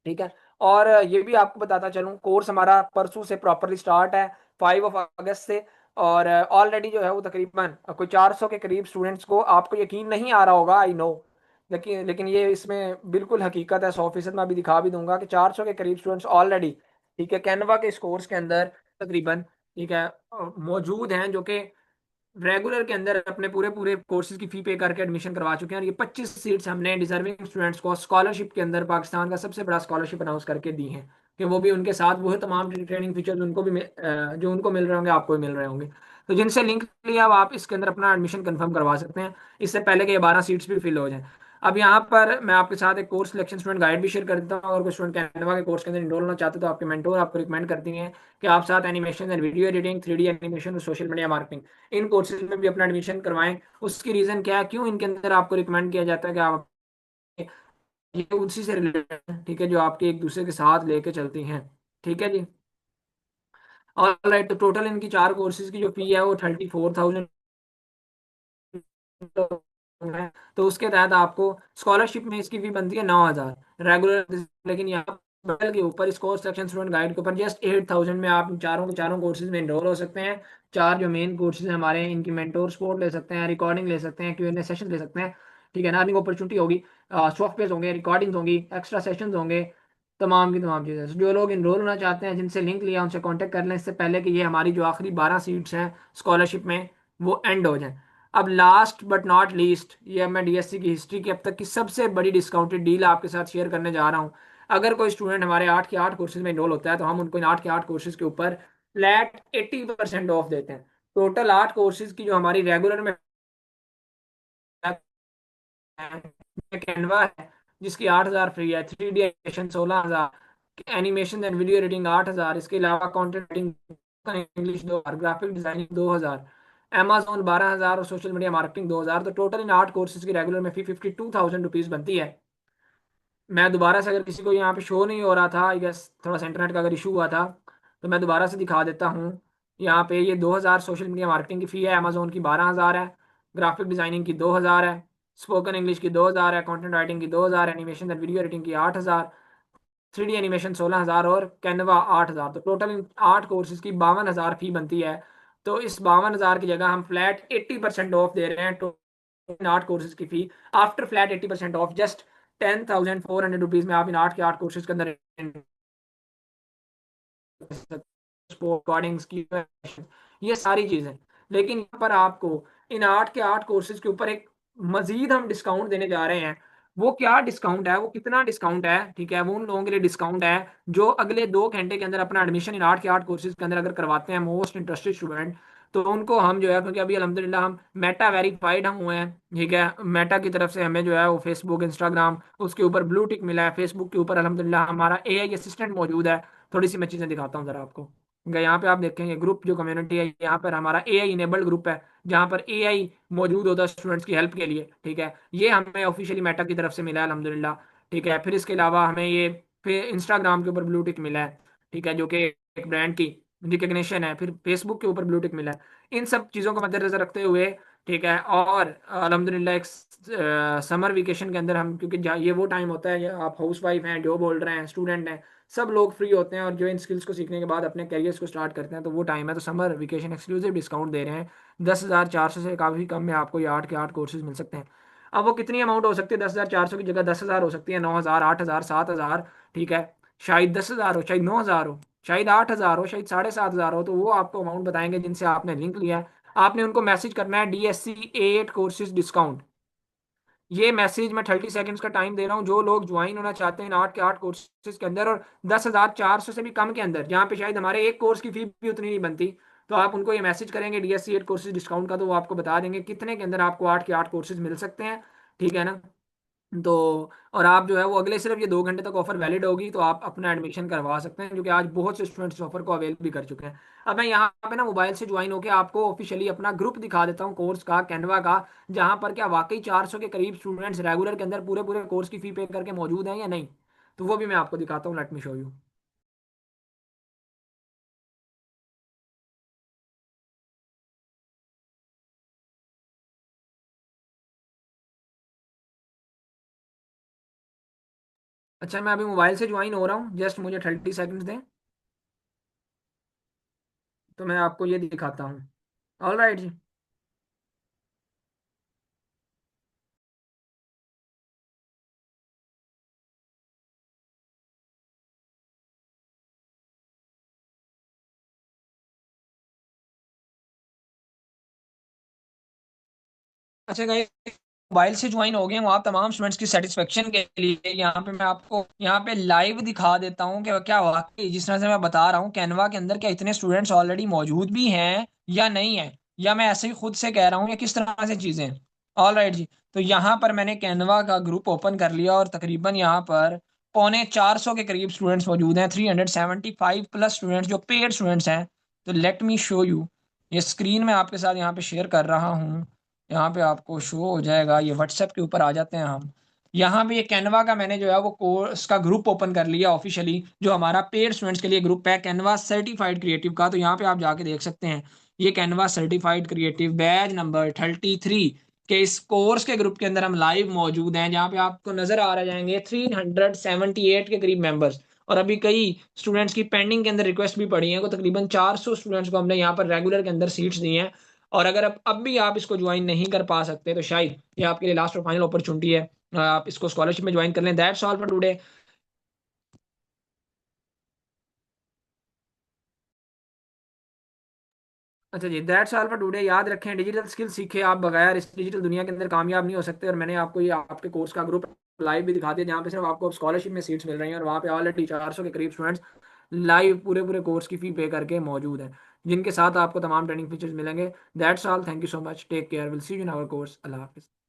ठीक है, और ये भी आपको बताता चलूं, कोर्स हमारा परसों से प्रॉपरली स्टार्ट है, 5 अगस्त से। और ऑलरेडी जो है वो तकरीबन कोई 400 के करीब स्टूडेंट्स को, आपको यकीन नहीं आ रहा होगा, आई नो, लेकिन ये इसमें बिल्कुल हकीकत है, 100% मैं अभी दिखा भी दूंगा कि 400 के करीब स्टूडेंट्स ऑलरेडी, ठीक है, कैनवा के इस कोर्स के अंदर तकरीबन, ठीक है, मौजूद हैं, जो कि रेगुलर के अंदर अपने पूरे पूरे कोर्सेज की फी पे करके एडमिशन करवा चुके हैं। और ये 25 सीट्स हमने डिजर्विंग स्टूडेंट्स को स्कॉलरशिप के अंदर पाकिस्तान का सबसे बड़ा स्कॉलरशिप अनाउंस करके दी है, कि वो भी उनके साथ वो तमाम ट्रेनिंग फीचर्स उनको भी जो उनको मिल रहे होंगे, आपको भी मिल रहे होंगे। तो जिनसे लिंक लिया, अब आप इसके अंदर अपना एडमिशन कंफर्म करवा सकते हैं, इससे पहले कि ये 12 सीट्स भी फिल हो जाएं। अब यहाँ पर मैं आपके साथ एक कोर्स सिलेक्शन स्टूडेंट गाइड भी शेयर कर देता हूँ। अगर कोई स्टूडेंट कैनवा के कोर्स के अंदर इनरोल होना चाहते हैं, तो आपके मेंटोर आपको रिकमेंड करती हैं कि आप साथ animation and video editing, 3D animation और सोशल मीडिया मार्केटिंग, इन कोर्सेज में भी अपना एडमिशन करवाएं। उसकी रीजन क्या है, क्यों इनके अंदर आपको रिकमेंड किया जाता है कि आप ये उसी से रिलेटेड, ठीक है, जो आपके एक दूसरे के साथ लेके चलती हैं। ठीक है जी। ऑल राइट, तो टोटल इनकी 4 कोर्सेज की जो फी है वो 34,000 है। तो उसके तहत आपको स्कॉलरशिप में इसकी फी बनती है 9,000 रेगुलर। लेकिन यहाँ पर के ऊपर इस कोर्स सेक्शन स्टूडेंट गाइड के ऊपर जस्ट 8,000 में आप इन चारों के चारों कोर्सेज में इनरोल हो सकते हैं। 4 जो मेन कोर्सेज हैं हमारे, इनकी मेंटोर सपोर्ट ले सकते हैं, रिकॉर्डिंग ले सकते हैं, Q&A सेशन ले सकते हैं। ठीक है, अर्निंग अपॉर्चुनिटी होगी, सॉफ्टवेयर होंगे, रिकॉर्डिंग्स होंगी, एक्स्ट्रा सेशंस होंगे, तमाम की तमाम चीज़ें। जो लोग इनरोल होना चाहते हैं, जिनसे लिंक लिया, उनसे कांटेक्ट कर लें, इससे पहले कि ये हमारी जो आखिरी 12 सीट्स हैं स्कॉलरशिप में वो एंड हो जाएं। अब लास्ट बट नॉट लीस्ट, ये मैं डीएससी की हिस्ट्री की अब तक की सबसे बड़ी डिस्काउंटेड डील आपके साथ शेयर करने जा रहा हूँ। अगर कोई स्टूडेंट हमारे 8 के 8 कोर्सेज में इनरोल होता है, तो हम उनको इन 8 के 8 कोर्सेज के ऊपर फ्लैट 80% ऑफ देते हैं। टोटल 8 कोर्सेज की जो हमारी रेगुलर में कैनवा है, जिसकी 8,000 फ्री है, 3D animation 16,000, animation and video editing 8,000, इसके अलावा content writing English 2,000, graphic designing 2,000, Amazon 12,000 और सोशल मीडिया मार्केटिंग 2,000। तो टोटल इन 8 कोर्सेज की रेगुलर में फी 52,000 रुपीज बनती है। मैं दोबारा से, अगर किसी को यहाँ पे शो नहीं हो रहा था, आई गेस थोड़ा सा इंटरनेट का अगर इशू हुआ था, तो मैं दोबारा से दिखा देता हूँ। यहाँ पे ये 2,000 सोशल मीडिया मार्केटिंग की फ़ी है, अमेजोन की 12,000 है, ग्राफिक डिजाइनिंग की 2,000 है, स्पोकन इंग्लिश की 2,000 है, कंटेंट राइटिंग की 2,000, एनिमेशन एंड वीडियो एडिटिंग की 8,000, 3D एनिमेशन 16,000 और कैनवा 8,000। तो टोटल इन 8 कोर्सेज की 52,000 फी बनती है। तो इस 52,000 की जगह हम फ्लैट 80% ऑफ दे रहे हैं। तो इन 8 कोर्सेज की fee after flat 80% off just 10,400 rupees में आप इन 8 के 8 कोर्सेज के अंदर रिकॉर्डिंग्स की, ये सारी चीजें। लेकिन यहाँ पर आपको इन 8 के 8 कोर्सेज के ऊपर एक मजीद हम डिस्काउंट देने जा रहे हैं। वो क्या डिस्काउंट है, वो कितना डिस्काउंट है, ठीक है, वो उन लोगों के लिए डिस्काउंट है जो अगले 2 घंटे के अंदर अपना एडमिशन इन 8 के 8 कोर्सेज के अंदर अगर करवाते हैं, मोस्ट इंटरेस्टेड स्टूडेंट, तो उनको हम जो है, क्योंकि अभी अल्हम्दुलिल्लाह हम मेटा वेरीफाइड हम हुए हैं, ठीक है, मेटा की तरफ से हमें जो है वो फेसबुक, इंस्टाग्राम, उसके ऊपर ब्लू टिक मिला है, फेसबुक के ऊपर अल्हम्दुलिल्लाह हमारा एआई असिस्टेंट मौजूद है। थोड़ी सी मैं चीज़ें दिखाता हूँ ज़रा आपको। यहाँ पे आप देखेंगे ग्रुप जो कम्युनिटी है, यहाँ पर हमारा एआई इनेबल्ड ग्रुप है, जहाँ पर एआई मौजूद होता है स्टूडेंट्स की हेल्प के लिए। ठीक है, ये हमें ऑफिशियली मेटा की तरफ से मिला है अल्हम्दुलिल्लाह। ठीक है, फिर इसके अलावा हमें ये फिर इंस्टाग्राम के ऊपर ब्लू टिक मिला है। ठीक है, जो कि एक ब्रांड की रिकग्निशन है, फिर फेसबुक के ऊपर ब्लू टिक मिला है। इन सब चीज़ों को मद्देनजर रखते हुए, ठीक है, और अल्हम्दुलिल्लाह एक समर वेकेशन के अंदर हम, क्योंकि ये वो टाइम होता है, आप हाउस वाइफ हैं, जॉब होल्डर हैं, स्टूडेंट हैं, सब लोग फ्री होते हैं और जो इन स्किल्स को सीखने के बाद अपने करियर्स को स्टार्ट करते हैं, तो वो टाइम है। तो समर वेकेशन एक्सक्लूसिव डिस्काउंट दे रहे हैं। 10,400 से काफ़ी कम में आपको ये 8 के 8 कोर्सेज मिल सकते हैं। अब वो कितनी अमाउंट हो सकती है? 10,400 की जगह 10,000 हो सकती है, 9,000, 8,000, 7,000, ठीक है, शायद 10,000 हो, शायद 9,000 हो, शायद 8,000 हो, शायद 7,500 हो। तो वो आपको अमाउंट बताएंगे जिनसे आपने लिंक लिया है। आपने उनको मैसेज करना है DSC 8 कोर्सेज डिस्काउंट। ये मैसेज मैं 30 सेकंड्स का टाइम दे रहा हूँ। जो लोग ज्वाइन होना चाहते हैं 8 के 8 कोर्सेज के अंदर और 10,400 से भी कम के अंदर, जहाँ पे शायद हमारे एक कोर्स की फी भी उतनी नहीं बनती, तो आप उनको ये मैसेज करेंगे DSC 8 कोर्सेज डिस्काउंट का, तो वो आपको बता देंगे कितने के अंदर आपको 8 के 8 कोर्सेज मिल सकते हैं। ठीक है ना? तो और आप जो है वो अगले सिर्फ ये 2 घंटे तक ऑफर वैलिड होगी, तो आप अपना एडमिशन करवा सकते हैं, क्योंकि आज बहुत से स्टूडेंट्स ऑफर को अवेल भी कर चुके हैं। अब मैं यहाँ पे ना मोबाइल से ज्वाइन होकर आपको ऑफिशियली अपना ग्रुप दिखा देता हूँ कोर्स का, कैनवा का, जहाँ पर क्या वाकई 400 के करीब स्टूडेंट्स रेगुलर के अंदर पूरे पूरे कोर्स की फी पे करके मौजूद हैं या नहीं। तो वो भी मैं आपको दिखाता हूँ, लेट मी शो यू। अच्छा, मैं अभी मोबाइल से ज्वाइन हो रहा हूँ, जस्ट मुझे 30 सेकंड्स दें, तो मैं आपको ये दिखाता हूँ। ऑल राइट जी। अच्छा गाइस, मोबाइल से ज्वाइन हो गए हैं, आप तमाम स्टूडेंट्स की सेटिस्फेक्शन के लिए यहाँ पे मैं आपको यहाँ पे लाइव दिखा देता हूँ कि क्या वाकई जिस तरह से मैं बता रहा हूँ कैनवा के अंदर क्या इतने स्टूडेंट्स ऑलरेडी मौजूद भी हैं या नहीं है, या मैं ऐसे ही खुद से कह रहा हूँ या किस तरह से चीजें हैं। ऑल राइट जी। तो यहाँ पर मैंने कैनवा का ग्रुप ओपन कर लिया और तकरीबन यहाँ पर 450 के करीब स्टूडेंट्स मौजूद हैं, 375 प्लस स्टूडेंट्स जो पेड स्टूडेंट्स हैं। तो लेट मी शो यू, ये स्क्रीन में आपके साथ यहाँ पे शेयर कर रहा हूँ। यहाँ पे आपको शो हो जाएगा, ये व्हाट्सएप के ऊपर आ जाते हैं हम। यहाँ पे ये कैनवा का मैंने जो है वो कोर्स का ग्रुप ओपन कर लिया ऑफिशियली, जो हमारा पेड स्टूडेंट्स के लिए ग्रुप है कैनवा सर्टिफाइड क्रिएटिव का। तो यहाँ पे आप जाके देख सकते हैं, ये Canva certified creative batch number 33 के इस कोर्स के ग्रुप के अंदर हम लाइव मौजूद हैं, जहाँ पे आपको नजर आ रह जाएंगे 378 के करीब मेंबर्स। और अभी कई स्टूडेंट्स की पेंडिंग के अंदर रिक्वेस्ट भी पड़ी है, तो तकरीबन 400 स्टूडेंट्स को हमने यहाँ पर रेगुलर के अंदर सीट्स दी हैं। और अगर अब भी आप इसको ज्वाइन नहीं कर पा सकते, तो शायद ये आपके लिए लास्ट और फाइनल अपॉर्चुनिटी है, आप इसको स्कॉलरशिप में ज्वाइन कर लें। That's all for today. अच्छा जी, दैट्स ऑल फॉर टुडे। याद रखें, डिजिटल स्किल सीखे आप बगैर इस डिजिटल दुनिया के अंदर कामयाब नहीं हो सकते। और मैंने आपको ये आपके कोर्स का ग्रुप लाइव भी दिखा दिया, जहाँ पे सिर्फ आपको स्कॉलरशिप में सीट्स मिल रही हैं, और वहाँ पे ऑलरेडी 400 के करीब स्टूडेंट्स लाइव पूरे पूरे कोर्स की फी पे करके मौजूद हैं, जिनके साथ आपको तमाम ट्रेनिंग फीचर्स मिलेंगे। That's all, thank you so much, take care, will see you in our course. अल्लाह हाफिज़।